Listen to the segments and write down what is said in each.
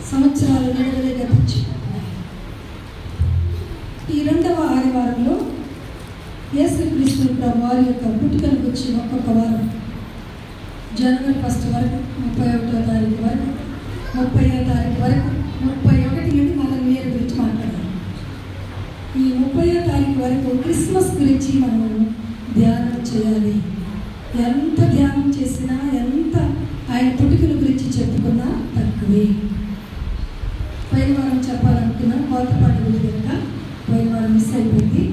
సంవత్సరాలు విడుదల గతించి ఈ రెండవ ఆదివారంలో యేసుక్రీస్తు ప్రభు వారి యొక్క పుట్టుకను గురించి ఒక్కొక్క వారం జనవరి 1 వరకు 31వ తారీఖు వరకు 30వ తారీఖు వరకు 31 నుండి మనం నేరు గురించి మాట్లాడాలి. ఈ 30వ తారీఖు వరకు క్రిస్మస్ గురించి మనం ధ్యానం చేయాలి. ఎంత ధ్యానం చేసినా, ఎంత ఆయన పుట్టుకల గురించి చెప్పుకున్నా తక్కువే. పైన వారం చెప్పాలనుకున్నా కొత్త పండుగలు కనుక పోయిన వారం మిస్ అయిపోయింది.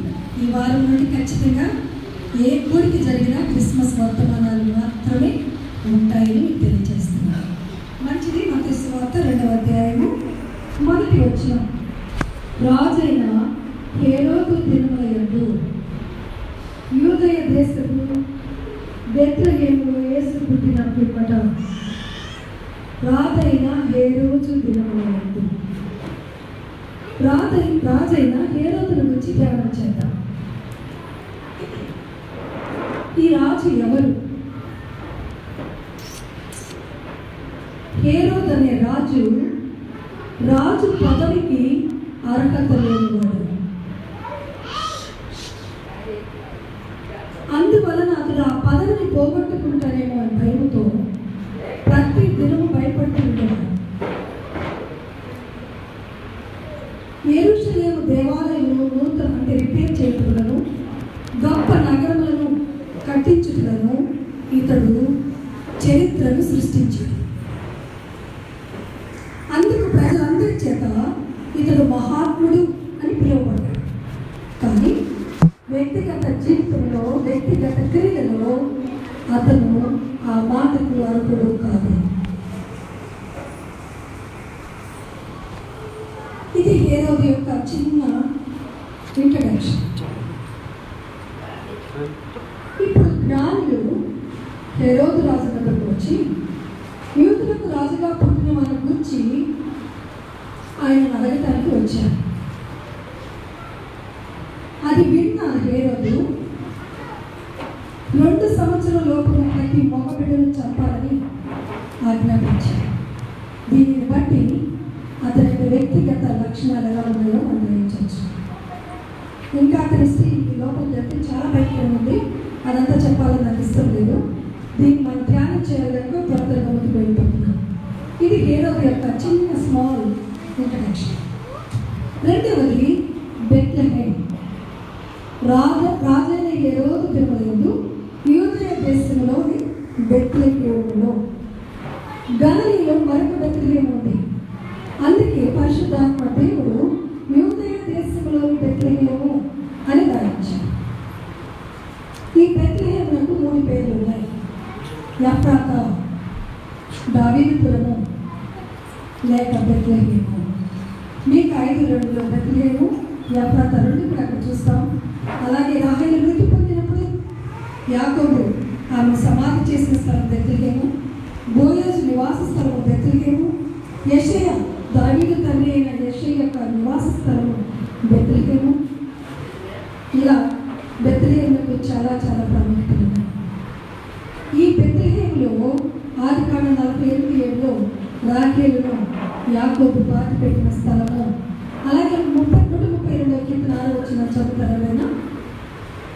ఈ వారం నుండి ఖచ్చితంగా ఏ ఊరికి జరిగినా క్రిస్మస్ వర్తమానాలు మాత్రమే ఉంటాయని మీకు తెలియజేస్తున్నాను. మంచిది. మత్తయి సువార్త 2వ అధ్యాయము 1వ వచనం. రాజైన హేరోదు దినముల యందు యూదయ దేశపు బెత్లెహేములో యేసు పుట్టిన పిమ్మట రాజైన హేరోదు దినముల యందు రాజైన హేరోదును గురించి ధ్యానం చేద్దాం. ఈ రాజు ఎవరు? హేరోదు అనే రాజు పదవికి అర్హత లేనివాడు. అందువలన అతడు ఆ పదవిని పోగొట్టుకుంటానేమో అని భయంతో ప్రతి దినము భయపడుతూ ఉండేవాడు. యెరూషలేము దేవాలయమును నూతన రిపేర్ చేయుటలను, గొప్ప నగరములను కట్టించుటలను ఇతడు చరిత్రను సృష్టించాడు. అందుకు ప్రజలందరి చేత ఇతడు మహాత్ముడు అని పిలువబడ్డాడు. కానీ వ్యక్తిగత జీవితంలో, వ్యక్తిగత క్రియలలో అతను ఆ మాటకు అర్హుడు కాదు. ఇది హేరోదు యొక్క చిన్న ఇంట్రడక్షన్. ఇప్పుడు జ్ఞానులు హేరోదు రాజు దగ్గరకు వచ్చి యూదులకు రాజుగా పుట్టిన వారి గురించి ఆయన అడగటానికి వచ్చారు. అది విన్న హేరోదు 2 సంవత్సరాల లోపు ప్రతి మగబిడ్డను చంపాలని ఆజ్ఞాపించారు. దీనిని బట్టి అతని వ్యక్తిగత లక్షణాలు ఎలా ఉన్నాయో మనం గ్రహించవచ్చు. ఇంకా అతని స్త్రీ లోపల చెప్తే చాలా బయట ఉంది, అదంతా చెప్పాలని నాకు ఇష్టం లేదు. దీన్ని మనం ధ్యానం చేయాలంటే త్వరగా ముందుకు వెళ్ళిపోతున్నాం. ఇది హేరోదు యొక్క చిన్న స్మాల్ ఇంట్రడక్షన్. రెండవది బెత్లెహేమ్. రాజైన హేరోదు దినముల యందు యూదయ దేశంలోని బెత్లెహేములో గలిలీలో మరొక బెత్లెహేము ఉంది. అందుకే పరిశుద్ధాత్మ దేవుడు యూదయ దేశంలోని బెత్లెహేము అని రాయించాడు. ఈ బెత్లెహేమునకు 3 పేర్లు ఉన్నాయి. ఎఫ్రాతా, దావీదుపురము లేక బెత్లెహేము. మీకు 5:2 బెత్లెహేము, ఎఫ్రాతా 2 కూడా అక్కడ చూస్తాం. అలాగే రాహేలు మృతి పొందినప్పుడు యాకోబు ఆమె సమాధి చేసిన స్థలం బెత్లెహేము, బోయజు నివాస స్థలము బెత్లెహేము, యెషయా దావీదు తండ్రి అయిన యెషయా యొక్క నివాస స్థలము బెత్లెహేము. ఇలా బెత్లెహేముకు చాలా చాలా ప్రాముఖ్యత ఉంది. ఈ బెత్లెహేములో ఆదికాండం 48:7లో రాహేలును యాకోబు పాతి పెట్టిన స్థలము. అలాగే 132వ కీర్తన 6వ వచనం చదువుతారైనా.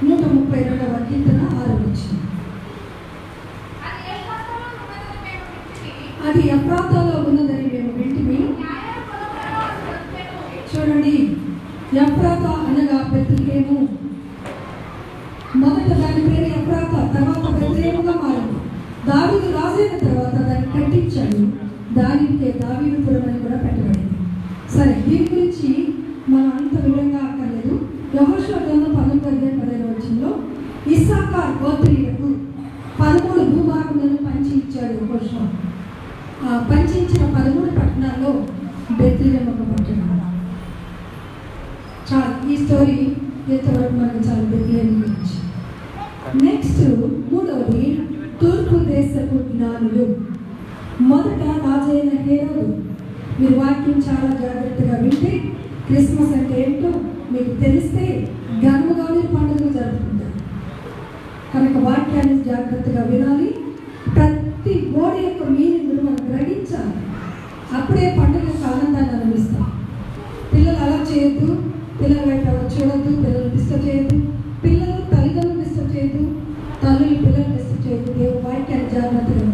132వ కీర్తన 6వ వచనం. అది ఎఫ్రాతాలో ఉన్నదని మేము వింటిమి. చూడండి, ఎఫ్రాతా అనగా బెత్లెహేము. మొదట దాని పేరు ఎఫ్రాతా, తర్వాత బెత్లెహేముగా మారింది. దావీదు రాజైన తర్వాత దాన్ని కట్టించాడు. దానికి దావీదుపురం అని కూడా పెట్టబడింది. సరే, దీని గురించి మనం అంత విధంగా అక్కర్లేదు. యెహోషువ గ్రంథం 19:15 వచనంలో ఇస్సాకారు గోత్రీయులకు 13 భూభాగములను పంచి ఇచ్చాడు యెహోషువ. ఆ పంచించిన 13 పట్టణాల్లో బెత్లెహేము ఒక పట్టణం. చాలు, ఈ స్టోరీ ఎంతవరకు మనకు చాలు బెత్లెహేము గురించి. నెక్స్ట్ 3వది తూర్పు దేశపు జ్ఞానులు. మొదట రాజైన హేరోదు. మీరు వాక్యం చాలా జాగ్రత్తగా వింటే క్రిస్మస్ అంటే ఏంటో మీకు తెలిస్తే ఘనముగానే పండుగలు జరుపుకుంటారు. కనుక వాక్యాన్ని జాగ్రత్తగా వినాలి. ప్రతి గోడ యొక్క మీనింగ్ను మనం గ్రహించాలి. అప్పుడే పండుగ కాలం పిల్లల వైపు ఎవరు చూడొద్దు, పిల్లలు డిస్టర్బ్ చేయొద్దు, పిల్లలు తల్లిదండ్రులు డిస్టర్బ్ చేయొద్దు, తల్లులు పిల్లలు డిస్టర్బ్ చేయొద్దు. దేవుడు వాక్యాన్ని జాగ్రత్తగా.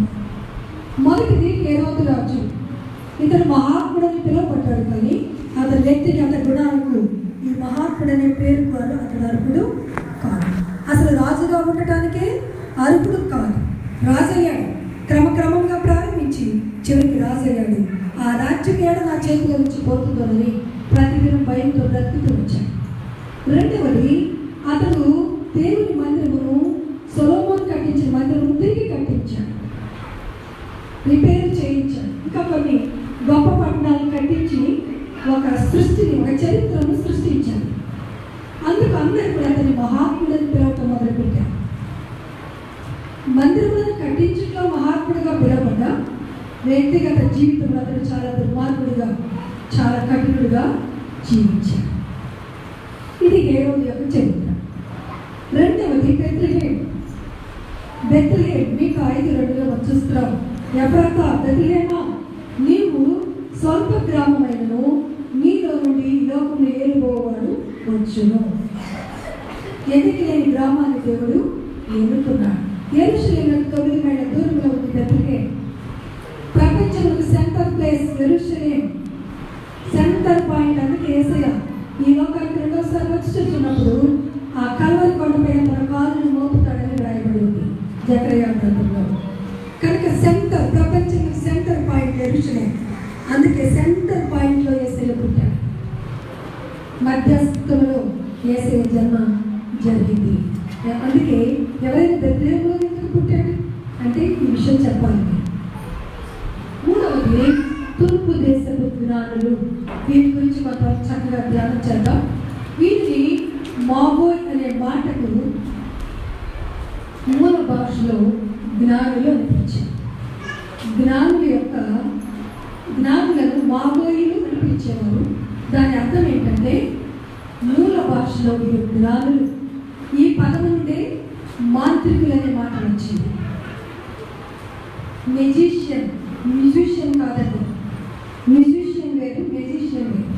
మొదటిది హేరోదు రాజు. ఇతను మహాత్ముడని పిలువబడ్డాడు, కానీ అతని వ్యక్తిగత గుణాలకు ఈ మహాత్ముడనే పేరు కాదు, అతడు అర్హుడు కాదు. అసలు రాజుగా ఉండటానికే అర్హుడు కాదు. రాజయ్యాడు, క్రమక్రమంగా ప్రారంభించి చివరికి రాజయ్యాడు. ఆ రాజ్యం ఏడ నా చేతిలో నుంచి పోతుందోనని ప్రతిదినం భయంతో బ్రతుకుతూ వచ్చాడు. రెండవది, అతడు దేవుని మందిరమును, సొలొమోను కట్టించిన మందిరమును తిరిగి కట్టించాడు, రిపేర్ చేయించాడు. ఇంకా కొన్ని గొప్ప పట్టణాలను కట్టించి ఒక సృష్టిని, ఒక చరిత్రను సృష్టించాడు. అందుకు అందరూ కూడా అతని మహాత్ముడని పిలవటం మొదలుపెట్టారు. మందిరములను కట్టించడంలో మహాత్ముడిగా పిలవబడ్డ వ్యక్తిగత జీవితంలో అతను చాలా దుర్మార్గుడిగా, చాలా కఠినుడిగా జీవించాడు. ఇది హేరోదు యొక్క చరిత్ర. రెండవది బెత్లెహేము. మీకు 5:2 మనం చూస్తున్నాం. ఎఫ్రాతా, బెత్లెహేమా, నీవు స్వల్ప గ్రామమైనను నీలో నుండి లోకమును ఏలుబోవాడు వచ్చును. ఎన్నిక లేని గ్రామాన్ని దేవుడు ఎన్నుకున్నాడు. యెరూషలేమునకు 9 మైళ్ళ దూరంలో ఉంది బెత్లెహేము. ప్రపంచంలో సెంటర్ ప్లేస్ యెరూషలేం, సెంటర్ పాయింట్. అందుకే యేసయ్య ఈ లోకానికి రెండోసారి వచ్చి చూస్తున్నప్పుడు ఆ కల్వరి కొండపైన తన కాలును మోపుతాడని రాయబడి ఉంది జకరియా గ్రంథంలో. కనుక సెంటర్, ప్రపంచంలో సెంటర్ పాయింట్ యెరూషలేం. అందుకే సెంటర్ పాయింట్లో యేసయ్య పుట్టాడు. మధ్యస్థంలో యేసయ్య జన్మ జరిగింది. అందుకే ఎవరైనా బెత్లెహేములో ఎందుకు పుట్టాడు అంటే ఈ విషయం చెప్పాలి. మూడవది, తూర్పు దేశపు జ్ఞానులు. వీటి గురించి కొంత చక్కగా ధ్యానం చేద్దాం. వీటిని మాగోయ్ అనే మాటకు మూల భాషలో జ్ఞానులు అనిపించారు. జ్ఞానులను మాగోయిలు అనిపించేవారు. దాని అర్థం ఏంటంటే మూల భాషలో వీరు జ్ఞానులు. ఈ పదం నుండే మాంత్రికులు అనే మాట వచ్చింది. మ్యూజిషియన్ కాదండి, మ్యూజిషియన్ వేరు, మెజిషియన్ వేరు.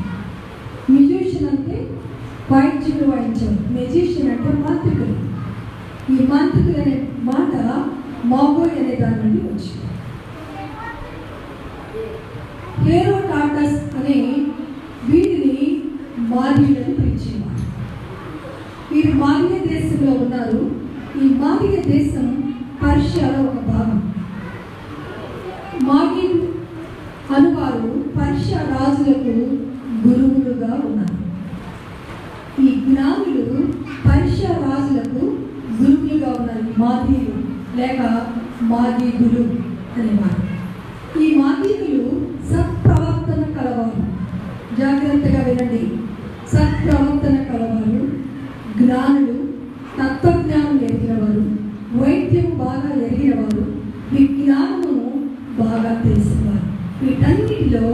మ్యూజిషియన్ అంటే వాయిద్యులు వాయించారు, మెజిషియన్ అంటే మాంత్రికులు. ఈ మాంత్రికులు అనే మాట మాగోయ్ అనే దాని నుండి వచ్చింది. హేరోడాటస్ అనే వీరిని మాదీయులను పిలిచేవారు. వీరు మాదీయ దేశంలో ఉన్నారు. ఈ మాదీయ దేశం పర్షియాలో ఒక భాగం. మాగీన్ అనువారు పర్షియా రాజులకు గురువులుగా ఉన్నారు. ఈ జ్ఞానులు పర్షియా రాజులకు గురువులుగా ఉన్నారు. మాదీయులు లేక మాదీయులు అనేవారు. ఈ మాదీయులు సత్ప్రవర్తన కలవారు. జాగ్రత్తగా వినండి. సత్ప్రవర్తన కలవారు, జ్ఞానులు, తత్వజ్ఞానం ఎరిగినవారు, వైద్యం బాగా ఎరిగినవారు, విజ్ఞానమును బాగా తెలిసినవారు. వీటన్నిటిలో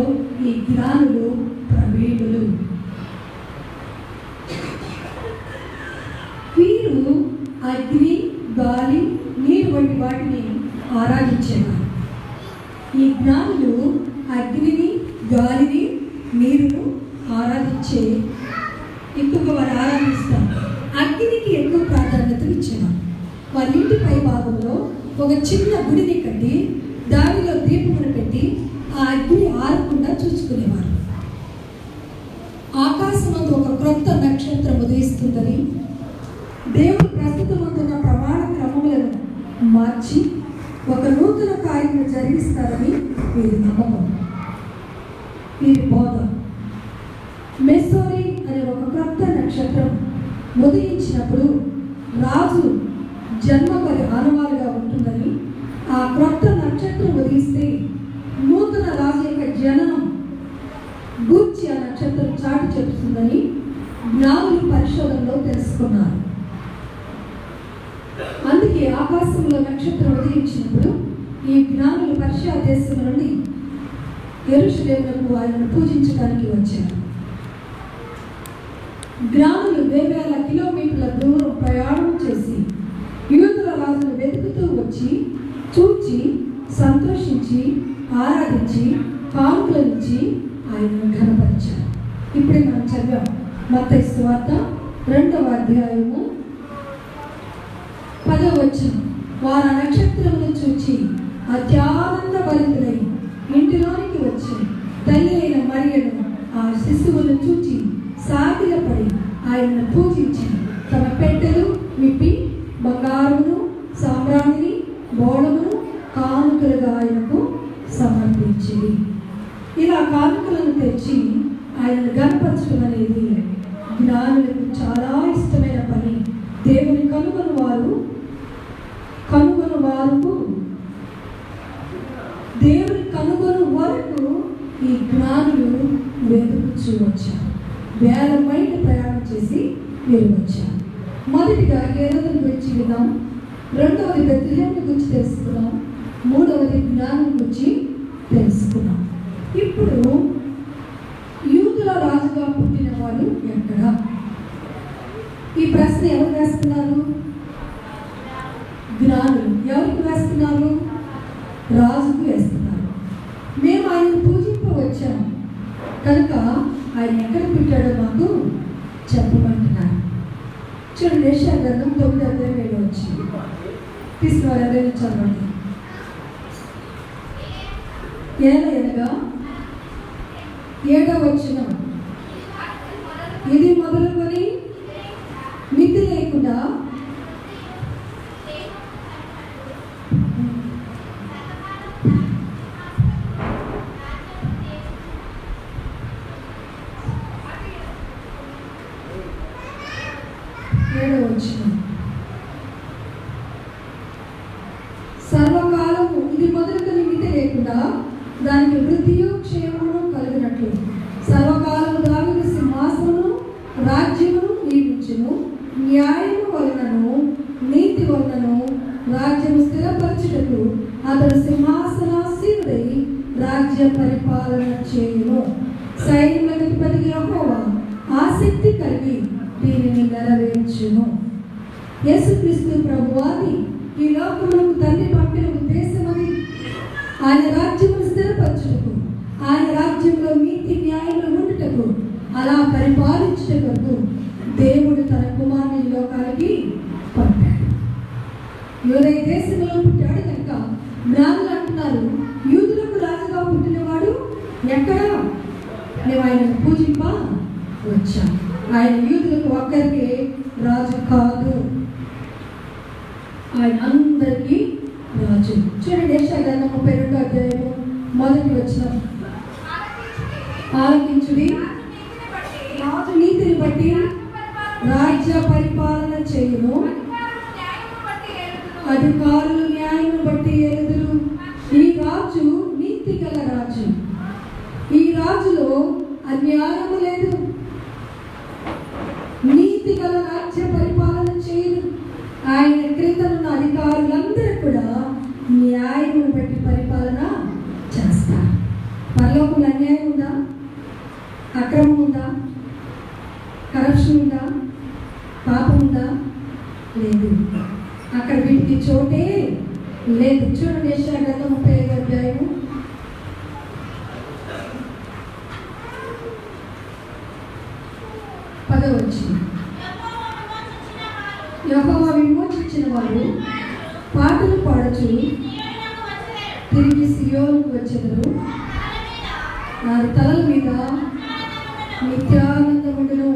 ఈ జ్ఞానులు ప్రవీణులు. వీరు అగ్ని, గాలి, నీరు వంటి వాటిని ఆరాధించేవారు. ఈ జ్ఞానులు అగ్నిని, గాలిని, నీరును ఆరాధించే ఎక్కువగా వారు ఆరాధిస్తారు. అగ్నికి ఎక్కువ ప్రాధాన్యత ఇచ్చేవారు. వారి ఇంటి పై భాగంలో ఒక చిన్న గుడిని కట్టి దానిలో దీపమును పెట్టి ఆ అగ్ని ఆరకుండా చూసుకునేవారు. ఆకాశమందు ఒక క్రొత్త నక్షత్రం ఉదయిస్తుందని, దేవుడు ప్రస్తుతం అందున్న ప్రమాణ క్రమములను మార్చి ఒక నూతన కార్యము జరిగిస్తారని వీరి నమ్మకం, వీరి బోధ. మెస్సోరి అనే ఒక క్రొత్త నక్షత్రం ఉదయించినప్పుడు రాజు జన్మ మరి ఆనవాలుగా ఉంటుందని, ఆ క్రొత్త నక్షత్రం ఉదయిస్తే నూతన రాజు యొక్క జననం గూర్చి ఆ నక్షత్రం చాటి చెప్తుందని జ్ఞానులు పరిశోధనలో తెలుసుకున్నారు. అందుకే ఆకాశంలో నక్షత్రం ఉదయించినప్పుడు ఈ జ్ఞానులు పర్షియా దేశం నుండి యెరూషలేమునకు ఆయనను పూజించడానికి వచ్చారు. జ్ఞానులు వేవేల కిలోమీటర్ల దూరం ప్రయాణం చేసి యూదుల రాజును వెతుకుతూ వచ్చి చూచి సంతోషించి ఆరాధించి కానుకలనిచ్చి ఆయనను ఘనపరిచారు. ఇప్పుడే మనం చదివాం మత్తయి సువార్త 2వ అధ్యాయము 10వ వచనం. వారు ఆ నక్షత్రమును చూచి అత్యానంద భరితులై ఇంటిలోనికి వచ్చి తల్లి అయిన మరియను ఆ శిశువును చూచి సాగిలపడి ఆయనను పూజించి తమ పెట్టెలు విప్పి బంగారమును సామ్రాణిని బోళమును కానుకలుగా ఆయనకు సమర్పించింది. ఇలా కానుకలను తెచ్చి ఆయనను గణపరచడం అనేది జ్ఞానులకు చాలా ఇష్టమైన పని. దేవుని కనుగొని వారు దేవుని కనుగొని వరకు ఈ జ్ఞానులు వెతుకుచూ వచ్చారు. వేల మైళ్ళు ప్రయాణం చేసి వీరు వచ్చారు. మొదటిగా హేరోదును గురించి విన్నాం, రెండవది బెత్లెహేమును గురించి తెలుసుకున్నాం, మూడవది జ్ఞానం గురించి తెలుసుకున్నాం. ఇప్పుడు యూదుల రాజుగా పుట్టిన వాళ్ళు ఎక్కడ? ఈ ప్రశ్న ఎవరు వేస్తున్నారు? జ్ఞానులు. ఎవరికి వేస్తున్నారు? రాజుకు వేస్తున్నారు. మేము ఆయన పూజింపవచ్చాము కనుక ఆయన ఎక్కడ పుట్టాడో మాకు చెప్పమంటున్నారు. చూడండి, యెషయా గ్రంథం 9వ అధ్యాయం వచ్చింది. తీసుకున్నారు, ఎవరైనా చదవండి. ఏలయనగా 7వ వచనం, ఇది మొదలుకొని మితి లేకుండా సర్వకాలము ఇది మొదలుకొని మితి లేకుండా దానికి వృద్ధియు క్షేమము కలిగినట్లు సర్వకాలము దావీదు సింహాసనము రాజ్యమును నియమించును. న్యాయము వలనను నీతి వలనను రాజ్యము స్థిరపరచుటకు అతడు సింహాసనాసీనుడై రాజ్య పరిపాలన చేయును. సైన్యములకు అధిపతి యెహోవా ఆసక్తి కలిగి దీనిని నెరవేర్చును. యేసుక్రీస్తు ప్రభువాది ఈ లోకములకు తండ్రి పంపిన ఉద్దేశం అది. ఆయన రాజ్యమును స్థిరపరచుటకు, ఆయన రాజ్యంలో నీతి న్యాయములు ఉండుటకు, అలా పరిపాలించుటకు దేవుడు తన కుమారుని ఈ లోకానికి పంపాడు. యూదయ దేశంలో పుట్టాడు కనుక జ్ఞానులు అంటున్నారు, యూదులకు రాజుగా పుట్టినవాడు ఎక్కడా? మేము ఆయనను పూజింప వచ్చాం. ఆయన యూదులకు ఒక్కరికే రాజు కాదు, ఆయన అందరికీ రాజు. చూడండి, యెషయా గ్రంథం 32వ అధ్యాయము 1వ వచనం, ఆలకించుడి, రాజు నీతిని బట్టి రాజ్య పరిపాలన చేయును, అధికారులు న్యాయము బట్టి ఎలుదురు. ఈ రాజు నీతి గల రాజు, ఈ రాజులో అన్యాయము లేదు, నీతి గల రాజ్య పరిపాలన చేయదు. ఆయన క్రిందనున్న అధికారులందరూ కూడా న్యాయం బట్టి పరిపాలన చేస్తారు. పరలోకంలో అన్యాయం ఉందా? అక్రమం ఉందా? కరప్షన్ ఉందా? పాపం ఉందా? లేదు. అక్కడ వీటికి చోటే లేదు. చూడండి, యెషయా గ్రంథం 35వ అధ్యాయము 10వ వచనం, యెహోవా విమోచించిన వారు పాటలు పాడుచు తిరిగి సియోనుకు వచ్చెదరు. వారి తలల మీద నిత్యానందముండును.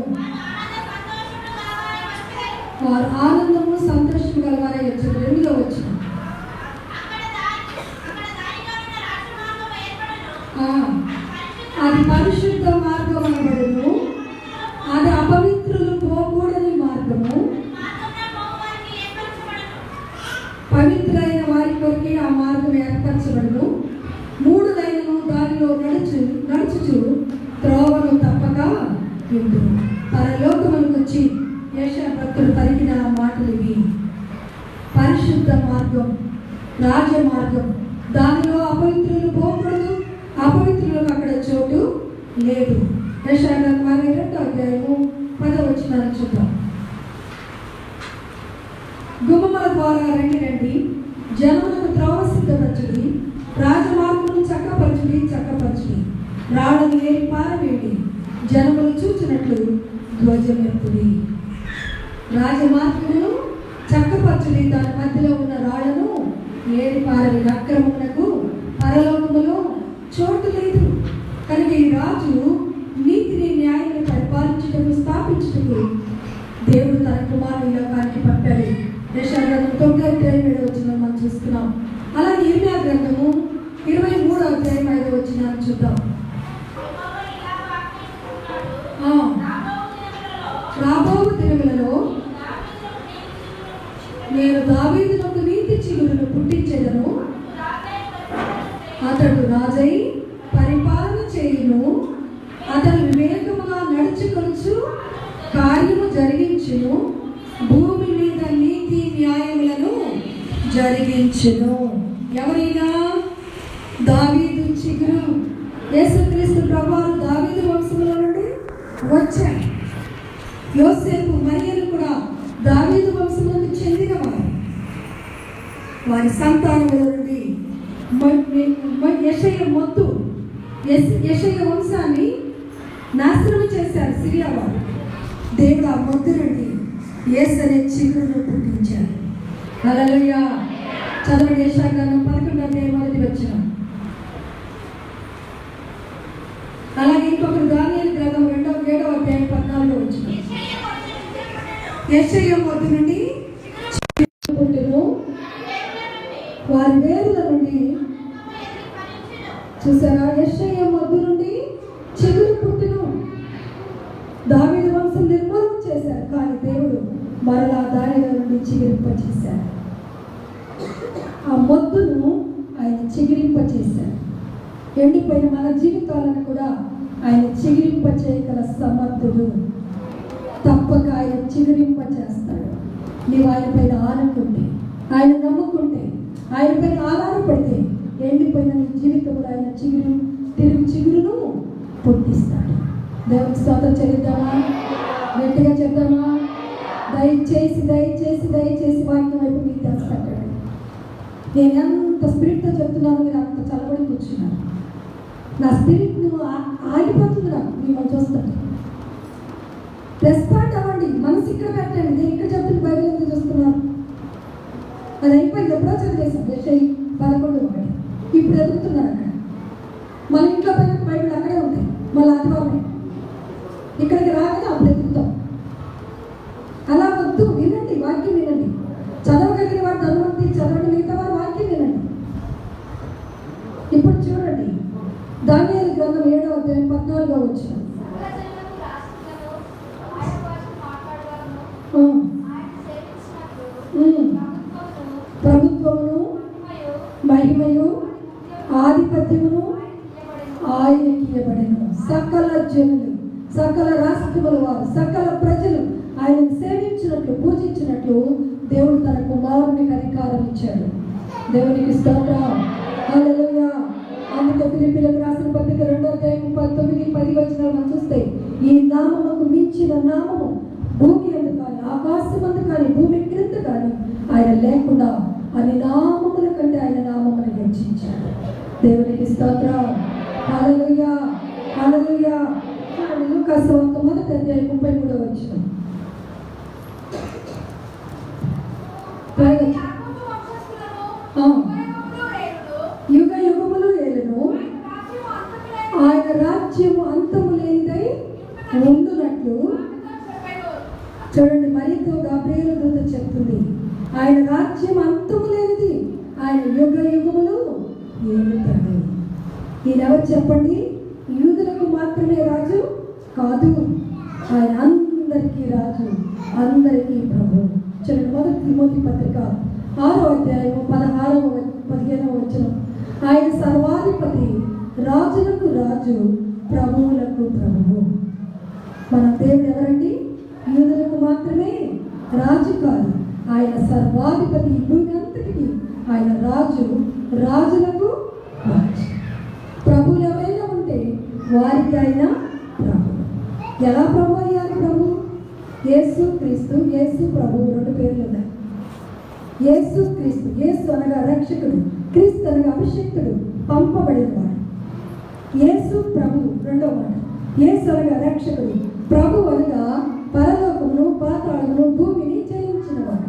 వారు ఆనందము సంతోషము గలవారై వచ్చెదరు. 8వ వచనం, అది పరిశుద్ధ మార్గం అనబడును, అది అపవిత్రులు పోకూడని మార్గము, పవిత్రైన వారి కొరకే ఆ మార్గం ఏర్పరచబడును. 3 లైన్లను దానిలో నడుచుచు త్రోవను తప్పక విందును. పరలోకములకు వచ్చి యెషయా భక్తుడు పలికిన మాటలు ఇవి. పరిశుద్ధ మార్గం, రాజ మార్గం, దానిలో అపవిత్రులు పోకూడదు, అపవిత్రులకు అక్కడ చోటు లేదు. యెషయా గ్రంథం 42వ అధ్యాయము 10వ వచనాన్ని చూద్దాం. గుమ్మముల ద్వారా రండి, జనములకు త్రోవ సిద్ధపరచుడి, రాజమార్గమును చక్కపరచుడి, రాళ్ళను ఏరి పారవేయండి, జనములు చూచినట్లు ధ్వజమెత్తుడి. రాజమార్గమును చక్కపరచుడి, దాని మధ్యలో ఉన్న రాళ్లను ఏది పారని. అక్రమమునకు పరలోకములో చోటు లేదు. కనుక ఈ రాజు నీతిని న్యాయాన్ని పరిపాలించుటకు స్థాపించుటకు దేవుడు తన కుమారుని లోకానికి పంపాడు. యెషయా గ్రంథం 9:7 మనం చూస్తున్నాం. అలాగే ఇర్మియా గ్రంథము 23:5 చూద్దాం. రాబోవు దినములలో నేను దావీదునకు నీతి చిగురును పుట్టించెదను, అతడు రాజై పరిపాలన చేయును, అతడు వివేకముగా నడుచుకొనుచు కార్యము జరిగించును, భూమి మీద నీతి న్యాయములను జరిగించును. ఎవరైనా దావీదు చిగురు. యేసుక్రీస్తు ప్రభువారు దావీదు వంశంలో నుండి వచ్చారు. యోసేపు మరియలు కూడా దావీదు వంశంలో నుండి చెందినవారు. వారి సంతానముల నుండి యెషయా వంశాన్ని నాశనం చేశారు సిరియా వారు. దేవుడు ఆ మొద్దు నుండి యేసు అనే చిగురును పుట్టించారు. హల్లెలూయా. చదవండి యెషయా గ్రంథం 11:1. అలాగే ఇంకొకరు దానియేలు గ్రంథం 7:14. యెషయా మొద్దు నుండి పుట్టెను, వారి వేరుల నుండి. చూసారా, యెషయా మొద్దు నుండి చిగురు పుట్టెను. దావీదు వంశం నిర్మూలన చేశారు, కానీ దేవుడు మరలా దానిలో నుండి చిగురింపచేశారు. ఆ మొద్దును ఆయన చిగురింపచేశారు. ఎండిపోయిన మన జీవితాలను కూడా ఆయన చిగురింపచేయగల సమర్థుడు. తప్పక ఆయన చిగురింపచేస్తాడు. నీవు ఆయన పైన ఆనుకుంటే, ఆయన నమ్ముకుంటే, ఆయన పైన ఆధారపడితే ఎండిపోయిన నీ జీవితంలో ఆయన చిగురును పుట్టిస్తాడు. దేవునికి స్తోత్రం చెల్లిద్దామా? గట్టిగా చెప్దామా? దయచేసి దయచేసి దయచేసి వాక్యం వైపు మీకు తెలుసుకుంటాడు. నేను ఎంత స్పిరిట్తో చెప్తున్నాను, మీరు అంత చల్లబడి కూర్చున్నాను. నా స్పిరిట్ నువ్వు ఆగిపోతుంది. నాకు మిమ్మల్ని చూస్తాను. రెస్పాండ్ అవ్వండి. మనసు ఇక్కడ పెట్టండి. నేను ఇక్కడ చెప్తున్న బైబిల్ ఎందుకు చూస్తున్నాను? అది అయిపోయింది. ఎప్పుడో చదివేశాను. యెషయా 11:1. ఇప్పుడు ఎదుగుతున్నాను అక్కడ. మన ఇంట్లో పైన బైబిల్ అక్కడే ఉంటాయి. మళ్ళీ ఆదివారమే ఇక్కడికి రాగానే అప్పుడు ఎదుగుతాం. అలా వద్దు. వినండి, వాక్యం వినండి. చదవగలిగిన వారు ధనవంతి చదవండి, మిగతా వారు వాక్యం వినండి. ఇప్పుడు చూడండి, దానియేలు గ్రంథం 7:14. ప్రభుత్వమును మహిమయు ఆధిపత్యమును ఆయనకి ఇవ్వబడెను. సకల జనులు, సకల రాష్ట్రముల వారు, సకల ప్రజలు ఆయనను సేవించినట్లు, పూజించినట్లు దేవుడు తన కుమారునికి అధికారం ఇచ్చాడు. దేవునికి స్తోత్రం. హల్లెలూయా. అందుకే ఫిలిప్పీయులకు రాసిన పత్రిక 2:9-10 మనం చూస్తే, ఈ నామముకు మించిన నామము భూమి అందు కానీ, ఆకాశం అందు కానీ, భూమి క్రింద కానీ ఆయన లేకుండా అన్ని నామముల కంటే ఆయన నామమును హెచ్చించాడు. దేవునికి స్తోత్రం. హల్లెలూయా, హల్లెలూయా. లూకాసు వార్త 1:33. యుగ యుగములు ఏలును, ఆయన రాజ్యము అంతము లేనిదై ఉండునట్లు. చూడండి, మరియతో గాబ్రియేలు దూత చెప్తుంది, ఆయన రాజ్యం అంతము లేనిది, ఆయన యుగ యుగములు ఏలుతాడు. ఈయన ఎవరు చెప్పండి? యూదులకు మాత్రమే రాజు కాదు, ఆయన అందరికీ రాజు, అందరికీ ప్రభు. చూడండి, 1 తిమోతి పత్రిక 6:16-15. ఆయన సర్వాధిపతి, రాజులకు రాజు, ప్రభువులకు ప్రభువు. మన దేవుడు ఎవరండి? యూదులకు మాత్రమే రాజు కాదు, ఆయన సర్వాధిపతి. భూమి అంతటికి ఆయన రాజు, రాజులకు రాజు. ప్రభువులు ఎవరైనా ఉంటే వారికి ఆయన ప్రభు. ఎలా ప్రభు అయ్యారు? ప్రభు యేసు క్రీస్తు, యేసు ప్రభు 2 పేర్లు ఉన్నాయి. యేసు క్రీస్తు, యేసు అనగా రక్షకుడు, క్రీస్తు అనగా అభిషేక్తుడు, పంపబడినవాడు. యేసు ప్రభు రెండవ మాట. యేసు అనగా రక్షకుడు, ప్రభు అనగా పరలోకమును పాతాళమును భూమిని జయించినవాడు.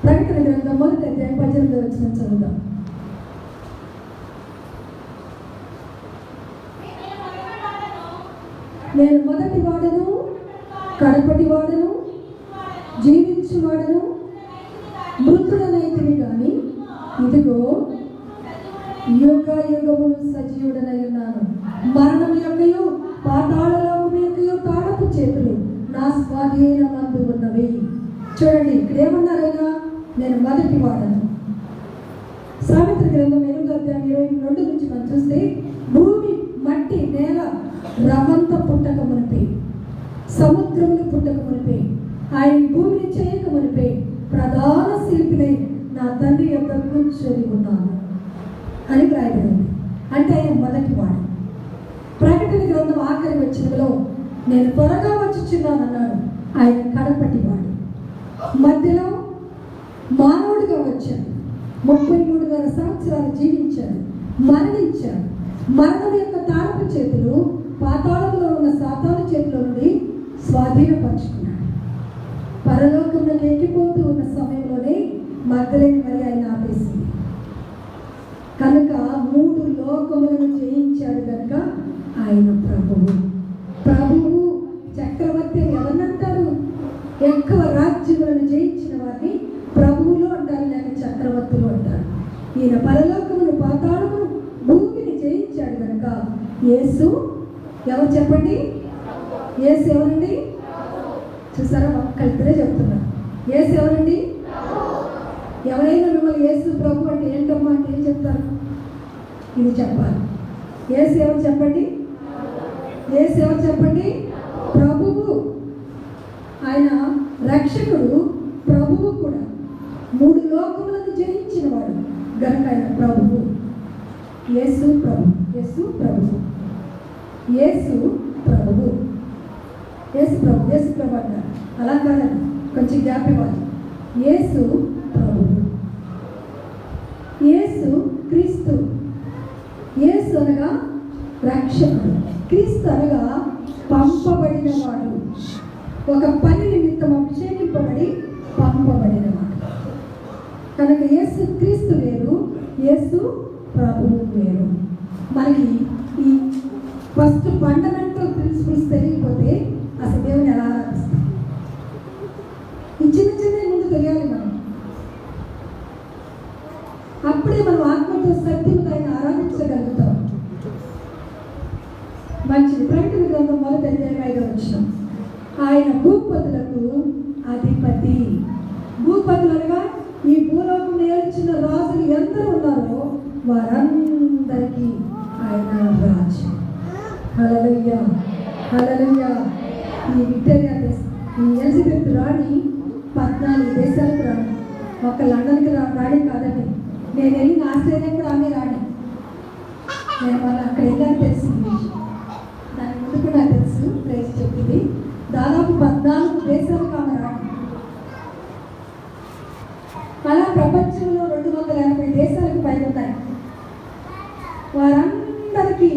ప్రకటన గ్రంథం 1వ అధ్యాయం 18వ వచనం చదువుదాం. నేను మొదటి వాడను, కడపటి వాడను, జీవించువాడను, మృతుడనైతిని గాని ఇదిగో యుగ యుగములు సజీవుడనై ఉన్నాను. మరణం యొక్కయు పాతాళలోకము యొక్కయు తాళపు చేతులు నా స్వాధీనమందు ఉన్నవి. చూడండి, ఇక్కడ ఏమన్నారైనా, నేను మొదటి వాడను. సామెతల గ్రంథం 8వ అధ్యాయం 22 నుంచి మనం చూస్తే, భూమి మట్టి నేల రవంత పుట్టక మునిపే, సముద్రములు పుట్టక మునిపే, ఆయన భూమిని చేయక మునిపే ప్రధాన శిల్పినై నా తండ్రి యొక్క కూర్చొని ఉన్నాను అని రాయబడింది. అంటే ఆయన మొదటి వాడు. ప్రకటన గ్రంథం ఆఖరి వచనంలో నేను త్వరగా వచ్చుచున్నాను అన్నాడు. ఆయన కడపటి వాడు. మధ్యలో మానవుడిగా వచ్చాడు. 33.5 సంవత్సరాలు జీవించాడు, మరణించాడు. మరణం యొక్క తాళపు చేతులు పాతాళంలో ఉన్న సాతాను చేతిలో నుండి స్వాధీనపరుచుకున్నాడు. పరలోకంలోకి ఎక్కిపోతూ ఉన్న సమయంలోనే మగ్దలేని మరి ఆయన ఆపేసింది. కనుక 3 లోకములను జయించాడు కనుక ఆయన ప్రభువు. ప్రభువు చక్రవర్తి ఎవరినంటారు? ఎక్కువ రాజ్యములను జయించిన వారిని ప్రభువులు అంటారు, లేక చక్రవర్తులు అంటారు. ఈయన పరలోకమును పాతాళమును భూమిని జయించాడు కనుక యేసు ఎవరు చెప్పండి? యేసు ఎవరండి? చూసారా, ఒక్కరిద్దరే చెప్తున్నారు. యేసు ఎవరండి? ఎవరైనా మిమ్మల్ని యేసు ప్రభు అంటే ఏంటమ్మా అంటే ఏం చెప్తారు? ఇది చెప్పాలి. యేసు ఎవరు చెప్పండి? యేసు ఎవరు చెప్పండి? ప్రభువు. ఆయన రక్షకుడు, ప్రభువు కూడా. 3 లోకములను జయించిన వాడు గనుక ఆయన ప్రభువు. యేసు ప్రభు, యేసు ప్రభువు, యేసు ప్రభువు, యేసు ప్రభు, యేసు ప్రభు అంటారు. అలా కాదండి, కొంచెం గ్యాప్ ఇవ్వాలి. యేసు ప్రభువు, యేసు క్రీస్తు. యేసు అనగా రక్షకుడు, క్రీస్తు అనగా పంపబడినవాడు, ఒక పని నిమిత్తం అభిషేకింపబడి పంపబడినవాడు. కనుక యేసు క్రీస్తు వేరు, యేసు ప్రభువు వేరు. మనకి ఈ ఫస్ట్ ఫండమెంటల్ ప్రిన్సిపల్స్ తెలియకపోతే అసలు దేవుని ఎలా ఆరాధిస్తాం? ఈ చిన్న చిన్న ముందు తెలియాలి మనం. అప్పుడే మనం ఆత్మతో సత్యంతో ఆయన ఆరాధించగలుగుతాం. మంచిది. ప్రకటన గ్రంథం 1వ అధ్యాయం 5వ వచనం. ఆయన భూపతులకు అధిపతి. భూపతులు అనగా ఈ భూలోకం ఏల్చిన రాజులు ఎందరూ ఉన్నారో వారందరికీ ఆయన రాజు. హల్లెలూయా, హల్లెలూయా. ఈ విక్టోరియా ఈ ఎలిజబెత్ రాణి 14 దేశాలకు రాణి. ఒక లండన్కి రాణి కాదండి. నేను వెళ్ళిన ఆస్ట్రేలియా కూడా ఆమె రాణి. నేను వాళ్ళు అక్కడ వెళ్ళాక తెలిసింది. దాని ముందు కూడా నాకు తెలుసు, ప్లేస్ చెప్పింది. దాదాపు 14 దేశాలకు ఆమె రాణి. అలా ప్రపంచంలో 280 దేశాలకు పైన ఉన్నాయి. వారందరికీ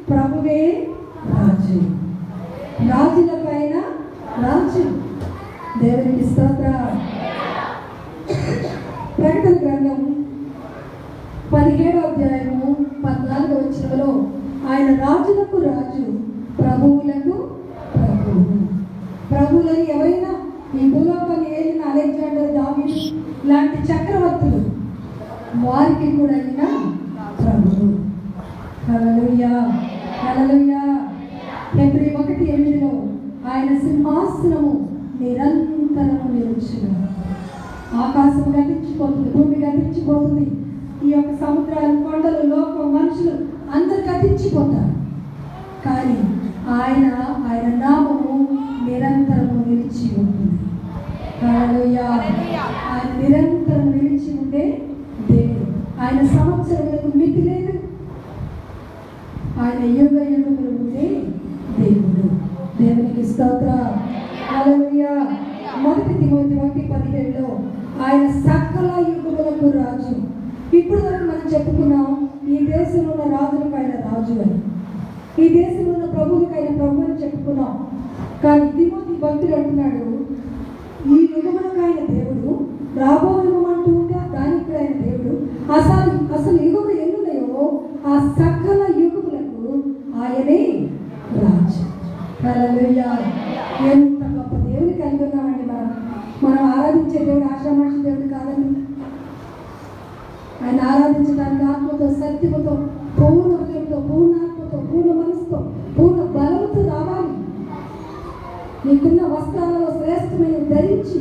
ప్రభువే రాజు, రాజుల పైన రాజు. దేవునికి స్తోత్రం. ప్రకటన గ్రంథం 17వ అధ్యాయము 14వ వచనంలో ఆయన రాజులకు రాజు, ప్రభువులకు ప్రభువు. ప్రభువులని ఎవరైనా ఈ భూలోకాన్ని ఏలిన అలెగ్జాండర్, దావీదు లాంటి చక్రవర్తులు, వారికి కూడా అయిన ప్రభువు. హల్లెలూయా, హల్లెలూయా. హెబ్రీ 1:8 ఆయన సింహాసనము నిరంతరము నిలుచును. ఆకాశం గతించిపోతుంది, భూమి గతించిపోతుంది, ఈ యొక్క సముద్రాలు, కొండలు, లోకం, మనుషులు అందరు గతించిపోతారు. కానీ ఆయన నామము నిరంతరము నిలిచి ఉంటుంది. హల్లెలూయా. ఆయన నిరంతరం నిలిచి ఉండే దేవుడు. ఆయన సంవత్సరములకు మితి లేదు. ఆయన యుగ యుగములు ఉండే దేవుడు. దేవునికి స్తోత్రం. హల్లెలూయా. 1 తిమోతి 1:17 ఆయన సకల యుగములకు రాజు. ఇప్పుడు వరకు మనం చెప్పుకున్నాం ఈ దేశంలో ఉన్న రాజులకు ఆయన రాజు అని, ఈ దేశంలో ఉన్న ప్రభువులకు ఆయన ప్రభు అని చెప్పుకున్నాం. కానీ తిమోతి భక్తుడు అంటున్నాడు, ఈ యుగములకు ఆయన దేవుడు, రాబో యుగం అంటూ ఉంటే దానికి కూడా ఆయన దేవుడు. అసలు యుగములు ఎన్నున్నాయో ఆ సకల యుగములకు ఆయనే రాజు. హల్లెలూయా! ఎంత గొప్ప దేవుని కలిగి ఉన్నామండి. మనం ఆరాధించే దేవుడు ఆషామాషి దేవుడు కాదండి. ఆయన ఆరాధించడానికి ఆత్మతో, సత్యముతో, పూర్ణ హృదయంతో, పూర్ణాత్మతో, పూర్ణ మనసుతో, పూర్ణ బలముతో రావాలి. నీకున్న వస్త్రాలలో శ్రేష్టమైన ధరించి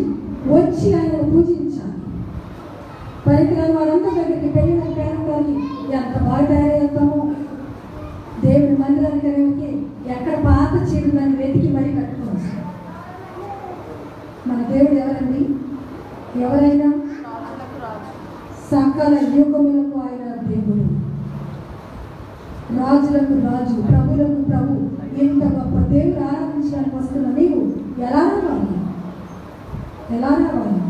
వచ్చి ఆయనను పూజించాలి. పనికిరాని వారంతా దగ్గరికి పెళ్ళిళ్ళకి పేరంటానికి ఎంత బాగా తయారవుతామో, దేవుడి మందిరానికి ఎక్కడ పాత చీరలను వెతికి మరీ కట్టుకోవచ్చు. మన దేవుడు ఎవరండి? ఎవరైనా సకల యుగములకు ఆయన దేవుడు, రాజులకు రాజు, ప్రభులకు ప్రభు. ఇంత గొప్ప దేవుడు ఆరాధించడానికి వస్తున్న నీవు ఎలా రావాలి? ఎలా రావాలి?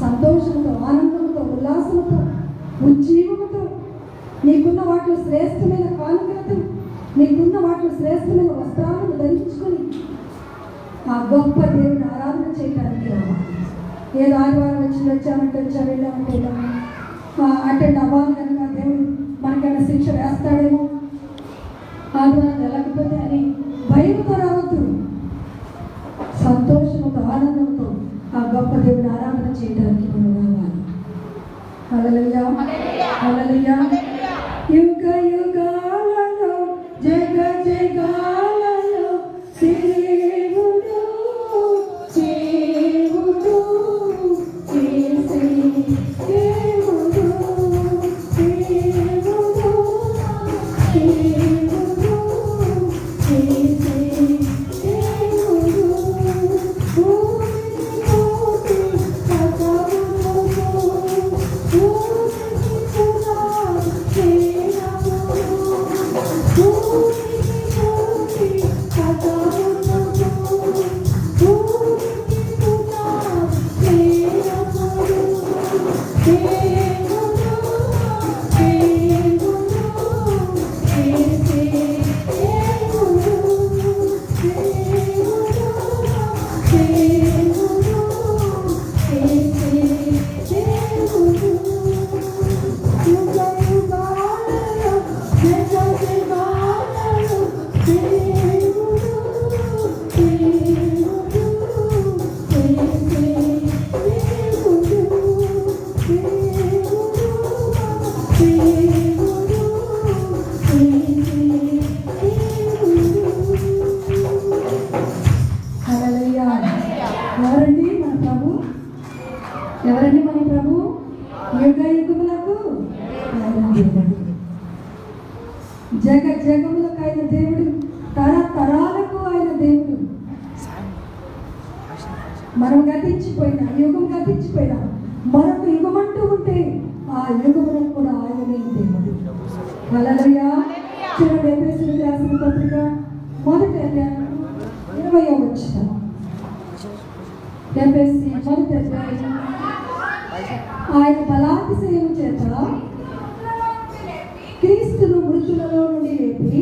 సంతోషంతో, ఆనందంతో, ఉల్లాసంతో, ఉజ్జీవముతో, నీకున్న వాటిలో శ్రేష్టమైన కానుకలతో, నీకున్న వాటిలో శ్రేష్టమైన వస్త్రాలను ధరించుకొని ఆ గొప్ప దేవుని ఆరాధన చేయడానికి రావాలి. ఏదో ఆదివారం వచ్చామంటే వెళ్ళామంటే అటెండ్ అవ్వాలి కనుక దేవుడు మనకైనా శిక్ష వేస్తాడేమో, ఆదివారం వెళ్ళకపోతే అని భయంతో రావద్దు. సంతోషంతో, ఆనందంతో ఆ గొప్ప దేవుని ఆరాధన చేయడానికి మనం రావాలి. హల్లెలూయా! హల్లెలూయా! యుగ యుగాలలో జగ జగాలలో దేవుడు దేవుడు యేసే దేవుడు దేవుడు దేవుడు యేసే దేవుడు ఓటి సదామును ఓటి సదా ఎవరండి మన ప్రభు? ఎవరండి మన ప్రభు? యుగ యుగములకు జగ జగములకు ఆయన దేవుడు, తరతరాలకు ఆయన దేవుడు. మనం గతించిపోయినా, యుగం గతించిపోయినా, మరొక యుగం అంటూ ఉంటే ఆ యుగములకు కూడా ఆయనే దేవుడు. హల్లెలూయా! చూడండి, ఎఫెసీయులకు రాసిన పత్రిక 1వ అధ్యాయం 20వ వచనం. ఎఫెసీ 1వ అధ్యాయం. ఆయన బలాతిశయము చేత క్రీస్తును మృతులలో నుండి లేపి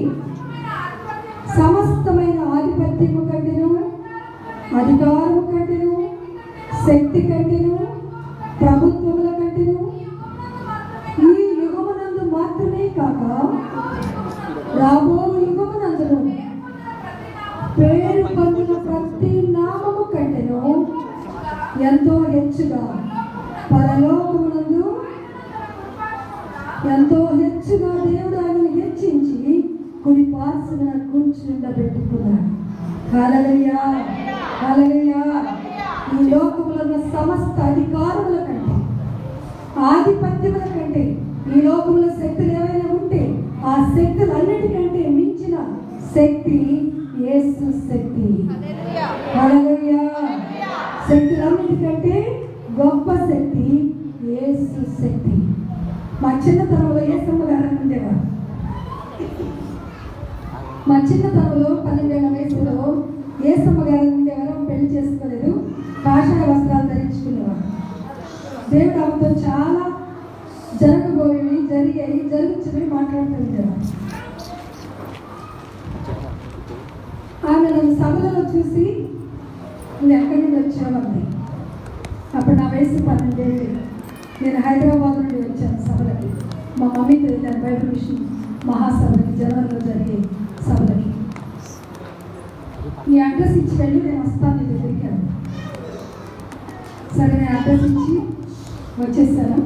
సమస్తమైన ఆధిపత్యము కంటేను, అధికారము కంటేను, శక్తి కంటేను, ప్రభుత్వముల కంటేను, ఈ యుగమునందు మాత్రమే కాక రాబో యుగమునందును పేరు పొందిన ప్రతి నామము కంటేను ఎంతో హెచ్చుగా పరలోకమునందు ఎంతో హెచ్చుగా దేవుడు ఆయనను హెచ్చించి కుడి పార్శ్వన కూర్చుండబెట్టుకున్నాడు. హల్లెలూయా! హల్లెలూయా! ఈ లోకములో ఉన్న సమస్త అధికారముల కంటే, ఆధిపత్యముల కంటే, ఈ లోకములో శక్తులు ఏవైనా ఉంటే ఆ శక్తులన్నిటికంటే మించిన శక్తి యేసు శక్తి. హల్లెలూయా! శక్తులన్నిటికంటే గొప్ప శక్తి యేసు శక్తి. మా చిన్నతనంలో యేసమ్మ గారు ఉండేవారు. మా చిన్నతనంలో 12 ఏళ్ల వయసులో యేసమ్మ గారు ఉండేవారు. పెళ్లి చేసుకోలేదు, కాషాయ వస్త్రాలు ధరించుకునేవారు. దేవుడు ఆమెతో చాలా జరగబోయేవి, జరుగుతున్నవి మాట్లాడుతూ ఉండేవారు. ఆమె నన్ను సభలలో చూసి నువ్వు ఎక్కడి నుండి వచ్చావండి. అప్పుడు నా వయసు 12 ఏళ్ళు. నేను హైదరాబాద్ నుండి వచ్చాను సభలకి. మా మమ్మీతో వెళ్ళాను బైబిల్ మిషన్ మహాసభలకి, జనవరిలో జరిగే సభలకి. నీ అడ్రస్ ఇచ్చి వెళ్ళి నేను వస్తాను నీ దగ్గరికి అని. సరే నేను అడ్రస్ ఇచ్చి వచ్చేసాను.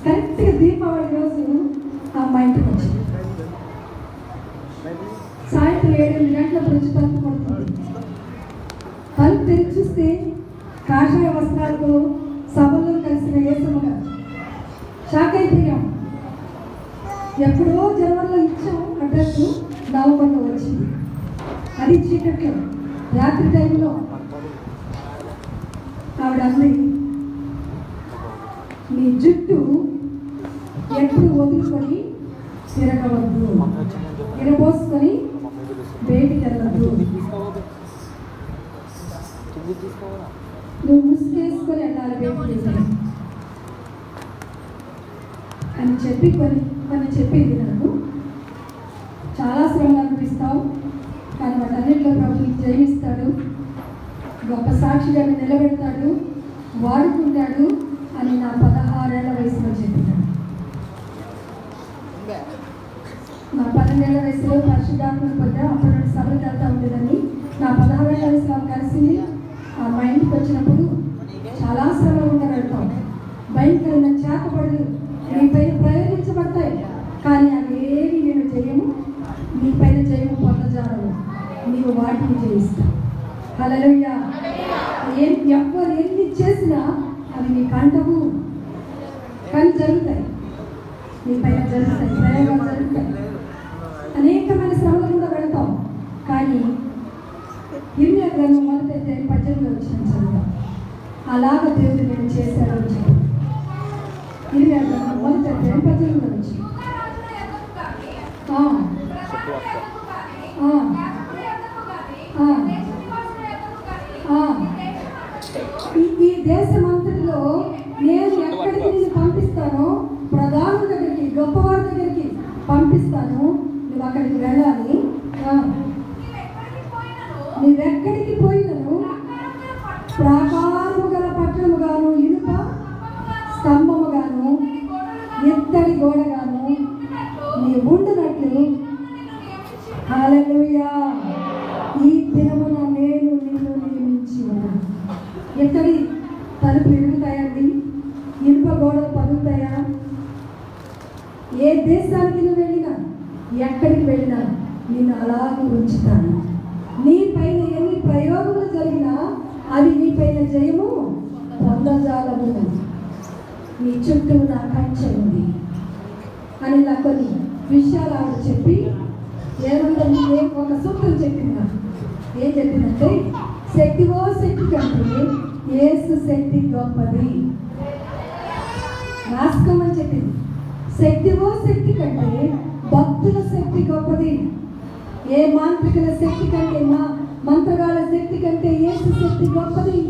కరెక్ట్గా దీపావళి రోజు మా ఇంటికి వచ్చింది. సాయంత్రం 7 గంటలకు వచ్చి తలుపు కొడుతుంది. తలుపు తెరిచి చూస్తే కాషాయ వస్త్రాలతో సభలో కలిసిన యేసమ్మ గారు. షాక్ అయిపోయాం. ఎప్పుడో జనవరిలో ఇచ్చాం అడ్రస్, నవంబర్లో వచ్చింది. అది చీకట్లో రాత్రి టైంలో ఆవిడ అంది, నీ జుట్టు ఎప్పుడు వదులుకొని తిరగవద్దు, విరబోసుకొని బయటికి వెళ్ళద్దు, నువ్వు ముసుగేసుకొని వెళ్ళాలి బయటికి అని చెప్పి కొన్ని చెప్పింది. నాకు చాలా శ్రమలు అనిపిస్తావు, కానీ వాటన్నిటిలో ప్రభుత్వం జయిస్తాడు, గొప్ప సాక్షిగా నిలబెడతాడు, వాడుకుంటాడు అని నా 16 ఏళ్ల వయసులో చెప్పినాడు. నా 12 ఏళ్ల వయసులో పరిశుద్ధాత్మను పొందా. అప్పటి నుండి సభలకు వెళ్తూ ఉండేదని. నా 16 ఏళ్ల వయసులో కలిసింది. మా ఇంటికి వచ్చినప్పుడు చాలా శ్రమలు ఉంటే వెళ్తాం. భయంకరమైన చేపబడులు నీ పైన ప్రయోగించబడతాయి, కానీ అవి ఏవి నేను చేయము. నీ పైన జయము పొందజాలము, నీవు వాటిని జయిస్తావు. హల్లెలూయా. ఎవరు ఎన్ని చేసినా అవి నీకు అంటవు, కానీ జరుగుతాయి, నీ పైన జరుగుతాయి, ప్రయోగాలు జరుగుతాయి. అనేకమైన శ్రమలు కూడా వెళతాం, కానీ ఇర్మియా గ్రంథం మొదటైతే 18లో వచ్చిన చదువు అలాగ దేవుడు నేను చేశాడు అని చెప్పి. ఇర్మియా గ్రంథం మొదటైతే 18లో వచ్చి ఈ దేశమంతటిలో నేను ఎక్కడికి నేను పంపిస్తానో, ప్రధానుల దగ్గరికి, గొప్పవారి దగ్గరికి పంపిస్తాను, నువ్వు అక్కడికి వెళ్ళాలి. నువ్వెక్కడికి పోయినను ప్రాకారము గల పట్టణముగాను, ఇనుప స్తంభముగాను, ఎత్తడి గోడగాను నీ ఉండునట్లు. హల్లెలూయా. ఈ దినమున నేను నిన్ను నియమించి ఉన్నాను. ఎక్కడి తలుపులు ఎరుగుతాయండి, ఇనుప గోడలు పగులుతాయా? ఏ దేశానికి నువ్వు వెళ్ళినా, ఎక్కడికి వెళ్ళినా నిన్ను అలాగే ఉంచుతాను. నీ పైన ఎన్ని ప్రయోగములు జరిగినా అవి నీ పైన జయము పొందజాలము. నీ చుట్టూ నా కంచె ఉంది అని నాకు కొన్ని విషయాలు ఆవిడ చెప్పి ఏమంటే ఒక సూత్రం చెప్పిందా. ఏం చెప్పిందంటే, శక్తివో శక్తి కంటే యేసు శక్తి గొప్పది. రాసుకోమని చెప్పింది. శక్తివో శక్తి కంటే భక్తుల శక్తి గొప్పది. ఏ మాంత్రికుల శక్తి కంటే, మా మంత్రగాళ్ళ శక్తి కంటే యేసు శక్తి గొప్పది.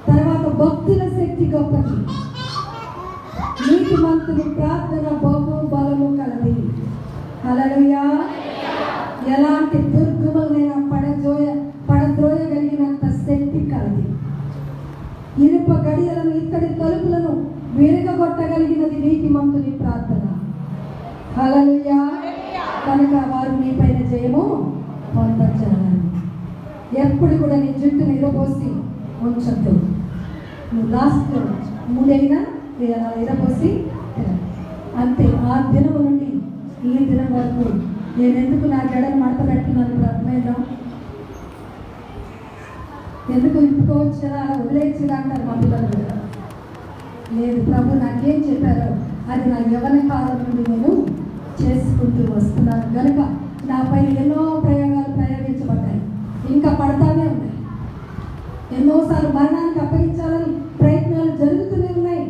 తర్వాత భక్తుల శక్తి గొప్పది. నీతి మంతుని ప్రార్థన బహు బలము కలది. హల్లెలూయా. ఎలాంటి దుర్గములైనా పడద్రోయగలిగినంత శక్తి కలది. ఇనుప గడియలను, ఇత్తడి తలుపులను విరగొట్టగలిగినది నీతి మంతుని ప్రార్థన. హల్లెలూయా. కనుక వారు నీ పైన జయము పొందజాలరు. ఎప్పుడు కూడా నీ జుట్టును ఇరబోసి ఉంచద్దు. నువ్వు లాస్ట్ మూడైనా ఇరబోసి అంతే. ఆ దినము నుండి ఈ దినం వరకు నేను ఎందుకు నా గడను మడత పెట్టుకున్నాను అర్థమైందా? ఎందుకు ఇప్పుకోవచ్చు కదా, అలా వదిలేయచ్చుగా అంటారు మా పిల్లలు కూడా. లేదు, ప్రభు నాకేం చెప్పారో అది నా యవ్వన కాలం నుండి నేను చేసుకుంటూ వస్తున్నాను. కనుక నాపై ఎన్నో ప్రయోగాలు ప్రయోగించబడ్డాయి, ఇంకా పడతానే ఉన్నాయి. ఎన్నోసార్లు మరణానికి అప్పగించాలని ప్రయత్నాలు జరుగుతూనే ఉన్నాయి.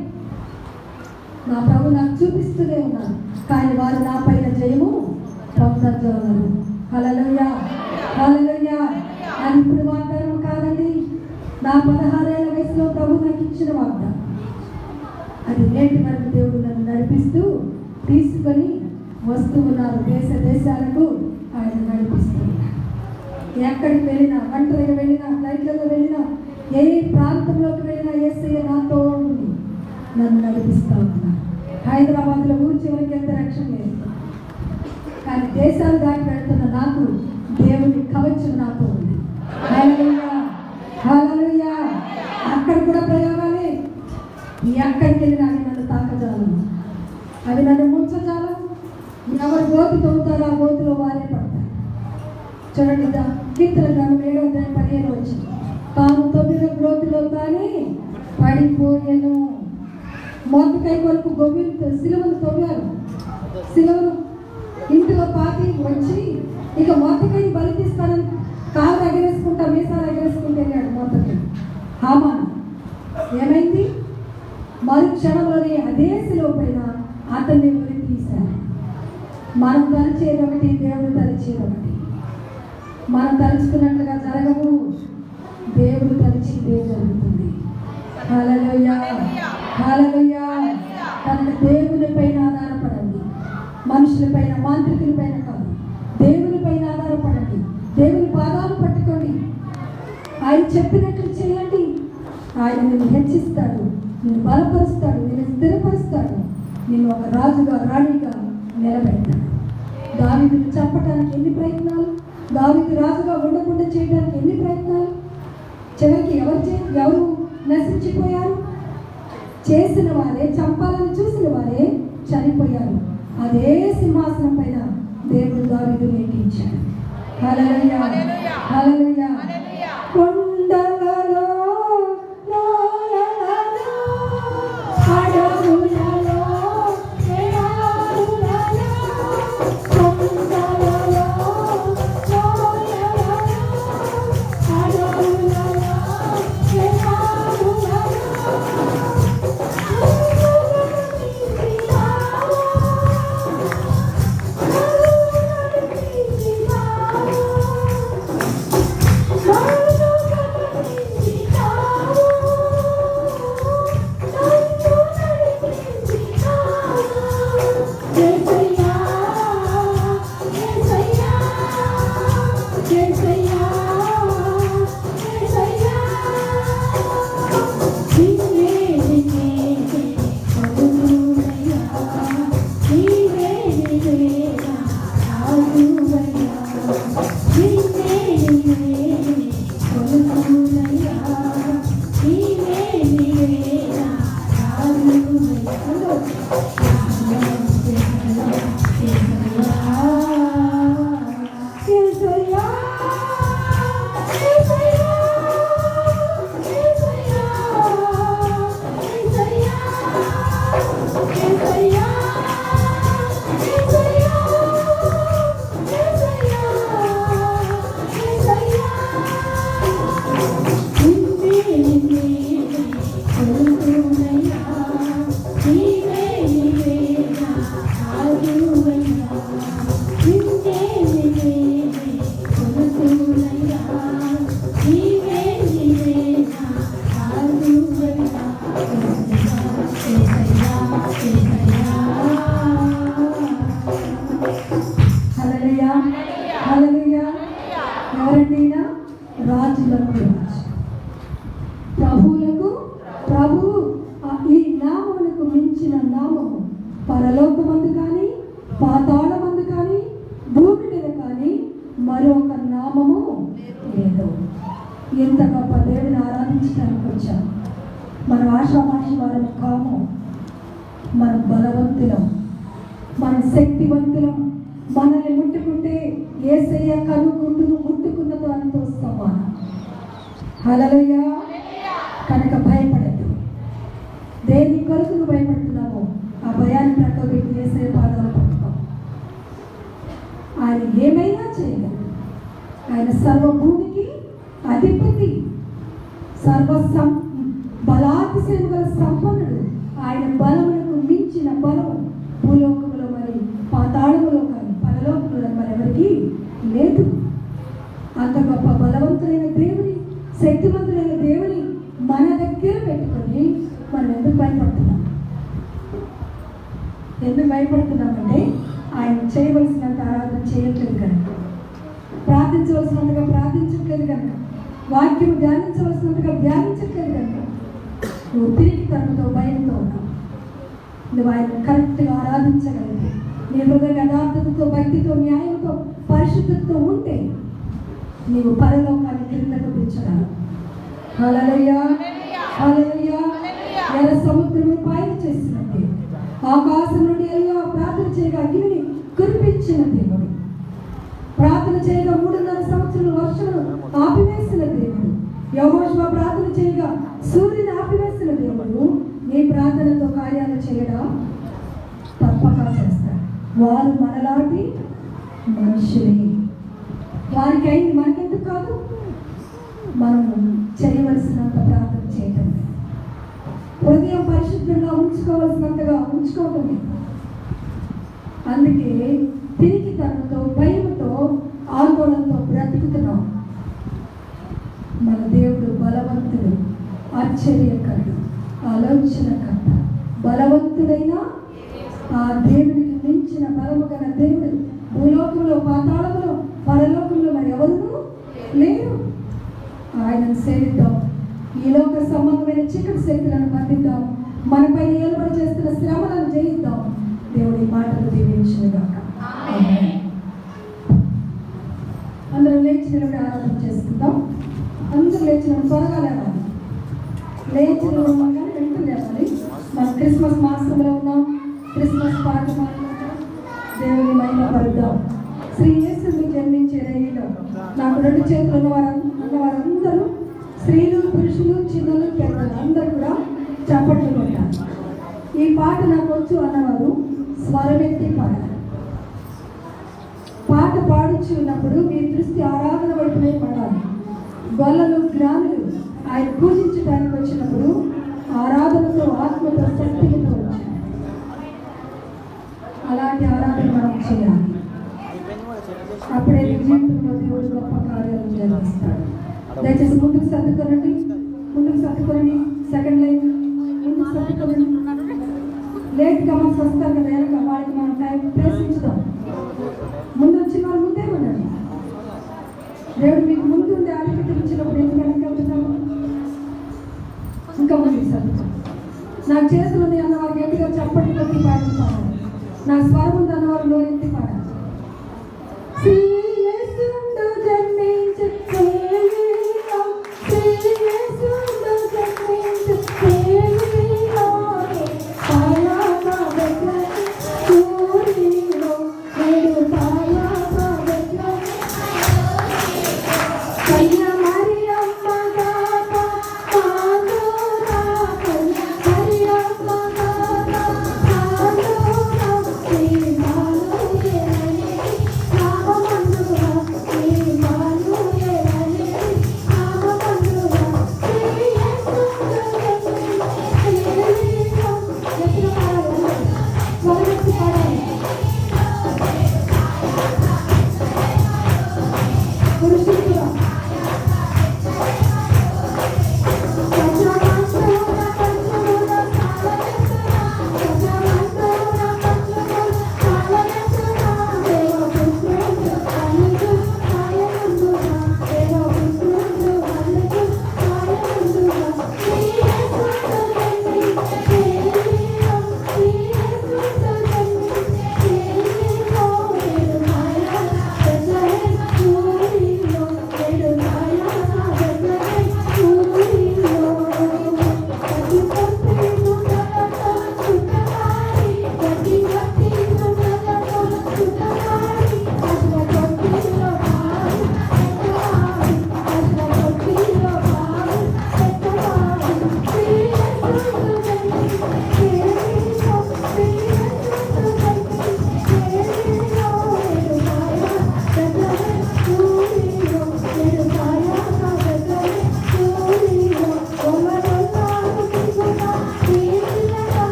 నా ప్రభు నాకు చూపిస్తూనే ఉన్నాను, కానీ వారు నా పైన జయము పొందజాలరు. హల్లెలూయా. హల్లెలూయా. అది ఇప్పుడు వాగ్దానం కాదండి. నా 16 ఏళ్ల వయసులో ప్రభు నాకు ఇచ్చిన వాగ్దానం. అది నేటి వరకు దేవుడు నన్ను నడిపిస్తూ తీసుకొని వస్తూ ఉన్నారు. దేశాలకు ఆయన నడిపిస్తున్నారు. ఎక్కడికి వెళ్ళినా, ఒంటరిగా వెళ్ళినా, ఫ్లైట్లలో వెళ్ళినా, ఏ ప్రాంతంలోకి వెళ్ళినా యేసయ్య నాతో ఉంది, నన్ను నడిపిస్తా ఉన్నా. హైదరాబాద్లో ఊరి చివరికి ఎంత రక్షణ లేదు, కానీ దేశాలు దాటి వెళ్తున్న నాకు దేవుని కవచం నాతో ఉంది. హల్లెలూయా, హల్లెలూయా. అక్కడ కూడా ప్రయోగాలే. ఎక్కడికి వెళ్ళినా అవి నన్ను తాకజాలం, అవి నన్ను ముంచజాలం. ఎవరు గోతి తవ్వుతారో ఆ గోతిలో వారే పడతారు. చూడండి, కీర్తన గ్రంథం 7:15 వచ్చింది. తాను తవ్విన గోతిలో కానీ పడిపోయాను. మొదటికై కొరకు గొవ్విలు సిలువను తవ్వారు. సిలువను ఇంటిలో పాతి వచ్చి ఇక మొత్తకై బలిపిస్తానని కాలు ఎగరేసుకుంటా, మీసాలు ఎగరేసుకుంటూ వెళ్ళాడు మొత్తకై. హామాను ఏమైంది? మరు క్షణంలోనే అదే సిలువ పైన అతన్ని ఉరి తీశారు. మనం తలిచేది ఒకటి, దేవుడు తలిచేది ఒకటి. మనం తలుచుకున్నట్లుగా జరగవు, దేవుడు తలిచిందే జరుగుతుంది. హల్లెలూయా, హల్లెలూయా. కనుక దేవుని పైన ఆధారపడండి, మనుషులపైన, మాంత్రికులపైన కాదు, దేవుని పైన ఆధారపడండి. దేవుని పాదాలు పట్టుకోండి, ఆయన చెప్పినట్లు చేయండి. ఆయన నిన్ను హెచ్చిస్తాడు, నిన్ను బలపరుస్తాడు, నిన్ను స్థిరపరుస్తాడు, నిన్ను ఒక రాజుగా, రాణిగా నిలబెడతాడు. దావీదును చంపడానికి ఎన్ని ప్రయత్నాలు, దావీదు రాజుగా ఉండకుండా చేయడానికి ఎన్ని ప్రయత్నాలు. చివరికి ఎవరు నశించిపోయారు? చేసిన వారే, చంపాలని చూసిన వారే చనిపోయారు. అదే సింహాసనం పైన దేవుడు దావీదును ఎక్కించాడు. హల్లెలూయా, హల్లెలూయా. కొండలలో, అడవులలో, ఎవరండినా? రాజులకు రాజు, ప్రభువులకు ప్రభువు. ఈ నామమునకు మించిన నామము పరలోకమందు కానీ, పాతాళమందు కానీ, భూమి మీద కానీ మరొక నామము లేదు. ఎంత గొప్ప దేవుని ఆరాధించడానికి వచ్చాం. మనం ఆషామాషి వారం కాము, మనం బలవంతులం, మనం శక్తివంతులం. మనల్ని ముట్టుకుంటే యేసయ్య కనుగుండును ముట్టుకున్న దానితో సమానం. హల్లెలూయా. కనుక భయపడద్దు. దేని కొరకు నువ్వు భయపడుతున్నావో ఆ భయాన్ని ప్రక్కబెట్టి యేసయ్య పాదాలు పట్టుకో. ఆయన ఏమైనా చేయగలడు. ఆయన సర్వభూమికి అధిపతి, బలాతిశయం గల సంపన్నుడు. ఆయన బలములకు మించిన బలం భూలోకములో మరి పాతాళములో కానీ పరలోకములో మరెవరికి లేదు. అంత గొప్ప బలవంతులైన దేవుని, శక్తివంతులైన దేవుని మన దగ్గర పెట్టుకొని మనం ఎందుకు భయపడుతున్నాం? ఎందుకు భయపడుతున్నామంటే ఆయన చేయవలసినంత ఆరాధన చేయట్లేదు కనుక. ప్రార్థించవలసినంతగా ప్రార్థించట్లేదు కనుక, వాక్యం ధ్యానించవలసినంతగా ధ్యానించట్లేదు కనుక నువ్వు తిరిగి తనతో భయంతో ఉన్నావు. నువ్వు ఆయన కరెక్ట్గా ఆరాధించగలిగి నీ హృదయ యథార్థతతో, భక్తితో, న్యాయంతో, పరిశుద్ధతతో ఉంటే నీవు పరలోకాన్ని క్రిందకు తెచ్చగలవు. హల్లెలూయా, హల్లెలూయా. ఎర్ర సముద్రము పాయలు చేసినట్టే ఆకాశం నుండి ఎలియా ప్రార్థన చేయగా అగ్నిని కురిపించిన దేవుడు, ప్రార్థన చేయగా 3.5 సంవత్సరాల వర్షమును ఆపివేసిన దేవుడు, యెహోషువ ప్రార్థన చేయగా సూర్యుని ఆపివేసిన దేవుడు నీ ప్రార్థనతో కార్యాలు చేయడా తప్పక చేస్తాడు. వారు మనలాంటి మనుషులే, వారికి అయింది మనకెందుకు కాదు. మనము చేయవలసినంత ప్రార్థన చేయటం, హృదయం పరిశుద్ధంగా ఉంచుకోవలసినంతగా ఉంచుకోవటం. అందుకే తిరిగి తనతో, భయంతో, ఆందోళనతో బ్రతుకుతున్నాం. మన దేవుడు బలవంతుడు, ఆశ్చర్యకరుడు, ఆలోచనకర్త, బలవంతుడైన ఆ దేవుడికి మించిన బలము గల దేవుడు భూలోకంలో, పాతాళంలో, పరలోకంలో మరి ఎవరునూ లేరు. ఆయనను సేవిద్దాం. ఈ లోక సంబంధమైన చీకటి శక్తులను బంధిద్దాం. మనపై నిలబడి చేస్తున్న శ్రమలను జయిద్దాం. దేవుడి మాటలు దీవించుగాక. అందరం లేచి నిలబడి ఆరాధన చేసుకుందాం. అందరూ లేచిన త్వరగా లేవాలి. లేచిన వెంటనే లేవాలి. మనం క్రిస్మస్ మాసంలో ఉన్నాం. క్రిస్మస్ పాట పాడుకుంటాం, దేవుని మహిమ పరుద్దాం. శ్రీ యేసుని జన్మించే రేయిలో నాకు 2 చేతులు ఉన్నవారందరూ, స్త్రీలు, పురుషులు, చిన్నలు, పెద్దలు అందరూ కూడా చప్పట్లు కొట్టాలి. ఈ పాట నాకు వచ్చు అన్నవారు స్వరమెత్తి పాడాలి. పాట పాడుచు ఉన్నప్పుడు మీ దృష్టి ఆరాధన వైపునే పడాలి. గొల్లలు, జ్ఞానులు ఆయన పూజించడానికి వచ్చినప్పుడు ఆరాధనతో, ఆత్మతో, శక్తితో వచ్చారు. అలాంటి ఆరాధన మనం చేయాలి. అప్పుడే నీ జీవితంలో దేవుడు గొప్ప కార్యాలు జరిగిస్తాడు. దయచేసి ముందుకు సర్దుకోనండి, ముందుకు సర్దుకోనండి. సెకండ్ లైన్ ముందుకు సర్దుకోనండి. లేట్గా మనం వస్తాం కదా, వెనక వాళ్ళకి మనం టైం ప్రశ్నించుదాం. ముందు వచ్చిన వాళ్ళు ముందే ఉండండి. దేవుడు మీకు ముందు ఉండే ఆధిపత్యించినప్పుడు ఎందుకు వెనక వెళ్తున్నాము? ఇంకా ముందుకు సర్దుకోండి. నాకు చేతులు ఉంది అన్నవారు గట్టిగా చప్పటి కొట్టి పాడుతాను. నా స్వరం ఉంది అన్నవారు నోరెత్తి పాడాలి. Yeah.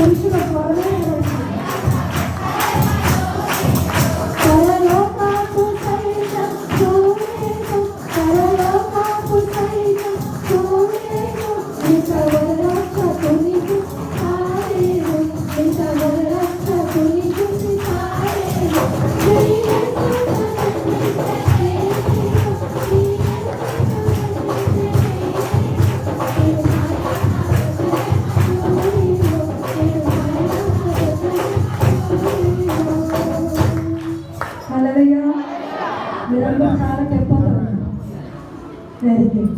పురుషుల స్వరమే వినబడుతుంది. పరలోకపు సైన్యం చూడేను, పరలోకపు సైన్యం చూడేను, ఇంతవరక్షకునికి ఆడేను, ఇంతవరక్షకునికి ఆడేను. హల్లెలూయా. మీరందరూ చాలా చెప్పారు. Very good.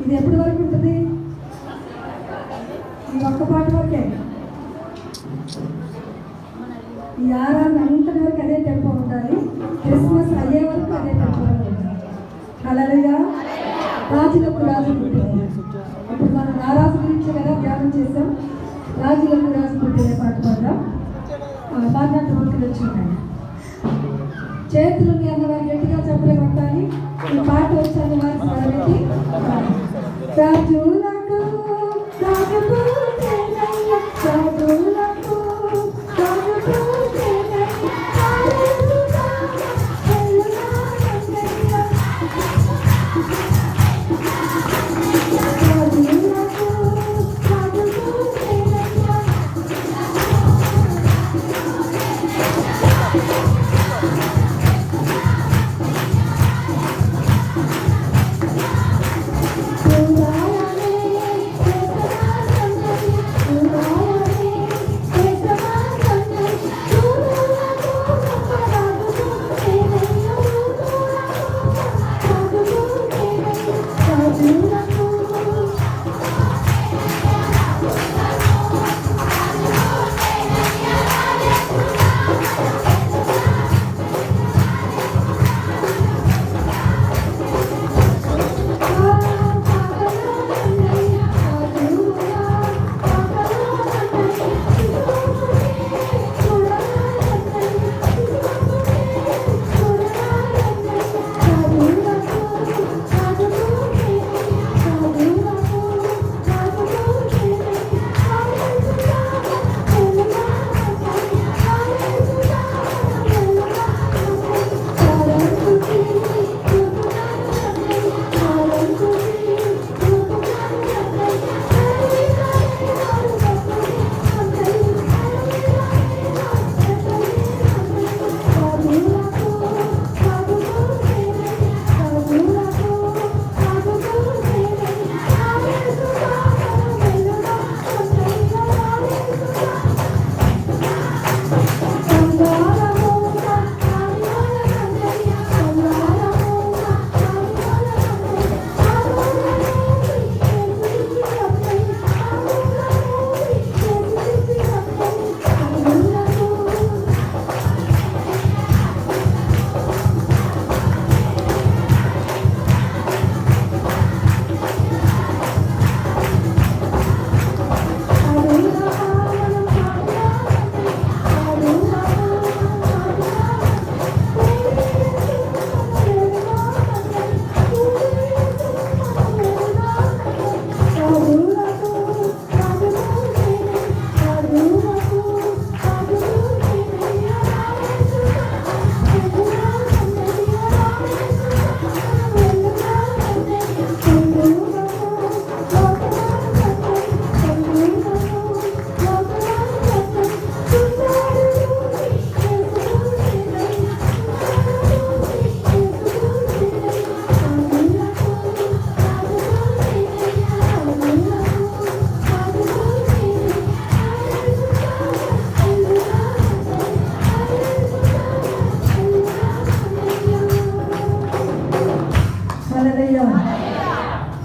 ఇది ఎప్పటి వరకు ఉంటుంది? ఈ ఒక్క పాట వరకే. ఈ ఆరాధన అంతటి వరకు అదే టెంపో ఉండాలి. క్రిస్మస్ అయ్యే వరకు అదే టెంపో ఉండాలి. హల్లెలూయా. రాజులకు రాజు పుట్టింది. ఇప్పుడు మనం రారాజు గురించి కదా ధ్యానం చేసాం. రాజులకు రాజు పుట్టిన పాట పాడదాం. పాడినట్టు వరకు తెచ్చుకుంటాను. చేతులు అన్నవారు గట్టిగా చెప్పులు కొట్టాలి. ఈ పాట వచ్చన్న వారి స్వరపెట్టి రాజులకు రాజుకు రాజులకు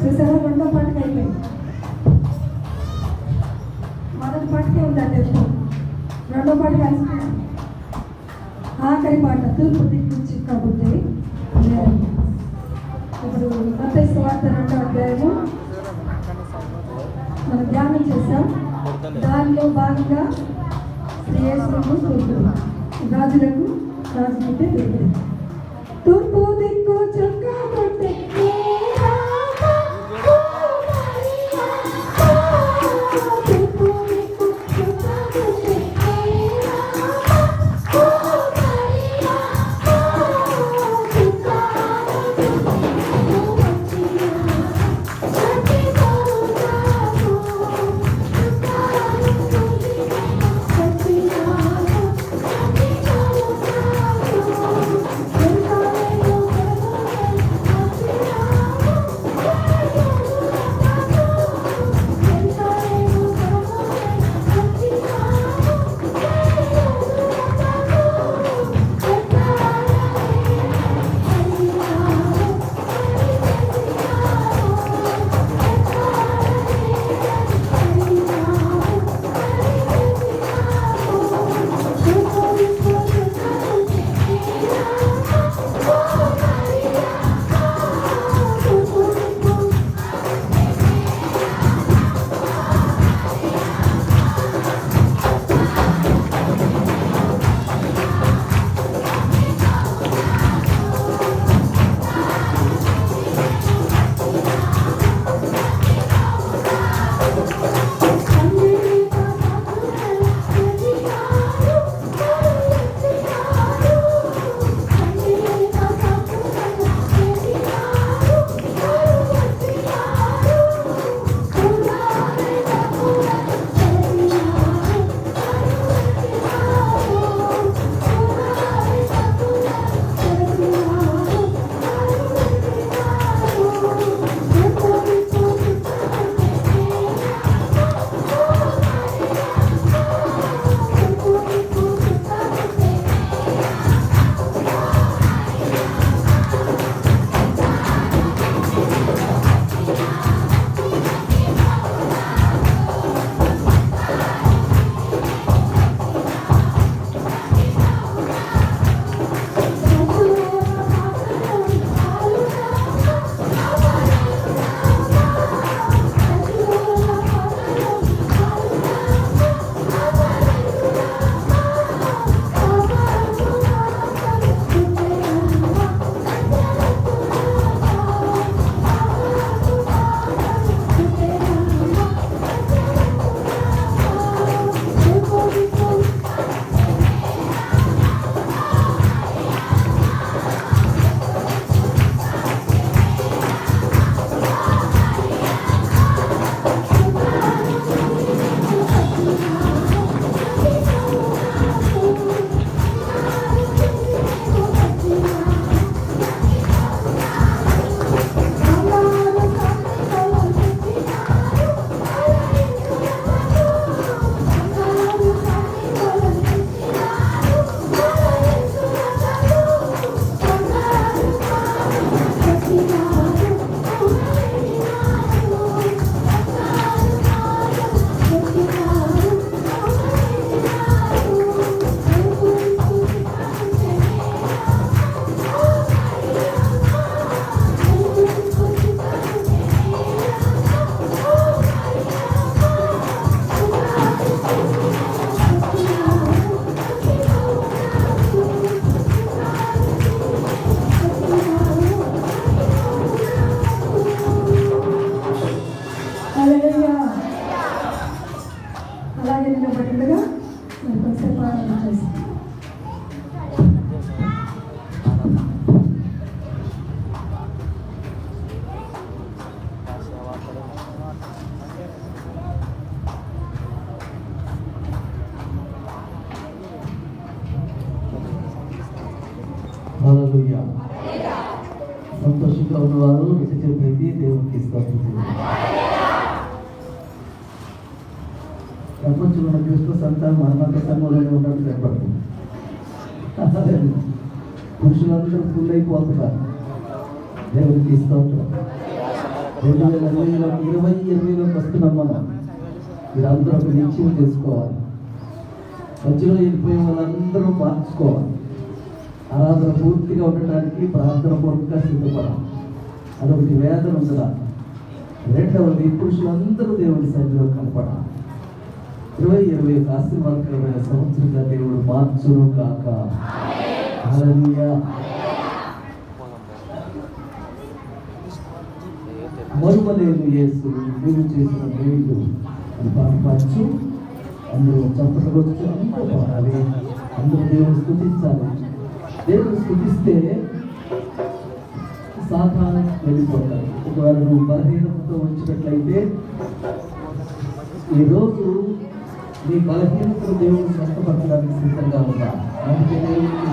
చూసారా? రెండో పాటకి అయిపోయింది. మొదటి పాటకే ఉందండి ఎప్పుడు. రెండో పాట కలిసిపోయింది. ఆఖరి పాట తూర్పు దిక్కు చిక్కబుద్ధి. ఇప్పుడు మత్తయి సువార్త 2వ అధ్యాయము మనం ధ్యానం చేసాం. దానిలో భాగంగా శ్రీయేసుకు తూర్పు రాజులకు రాజు పుట్టే తూర్పు దిక్కు చిక్కబుద్ధి. తూర్పు దిక్కు అలాగే నిలబడిగా మరి కొంచెం ప్రారంభం చేస్తాం. హల్లెలూయా. సంతోషంగా ఉన్నవారు నిజమైతే దేవునికి స్తోత్రం. ప్రపంచంలో ఉన్న క్రిస్మస్ అంతా మనంత సంఘంలోనే ఉన్నట్టు కనపడుతుంది. పురుషులందరూ ఫుల్ అయిపోతున్నారు. దేవునికి స్తోత్రం. 2020లోకి వస్తున్నాం మనం. మీరందరూ ఒక నిశ్చయం చేసుకోవాలి. మధ్యలో వెళ్ళిపోయే వాళ్ళందరూ మార్చుకోవాలి. ఆరాధన పూర్తిగా ఉండటానికి ప్రార్థన పూర్తిగా సిద్ధపడాలి. అదొకటి వేదన ఉందా. రెండవది పురుషులందరూ దేవుడి సన్నిధిలో కనపడాలి. 2020 ఆశీర్వాదకరమైన సంవత్సరంగా దేవుడు మార్చును కాక. హల్లెలూయా. మరుమలేను యేసు నీవు చేసిన మేలు అని పాట పాడచ్చు. అందరూ చప్పట్లు కొడుతూ అందరూ పాడాలి. అందరూ దేవుని స్తుతించాలి. దేవుని స్తుతిస్తే సాతాను వెళ్ళిపోతాడు. ఒకవేళ నువ్వు బలహీనతతో వచ్చినట్లయితే ఈరోజు నీ బలహీనతను దేవుడు స్వస్థపరచడానికి సిద్ధంగా ఉన్నా. అందుకే దేవుడు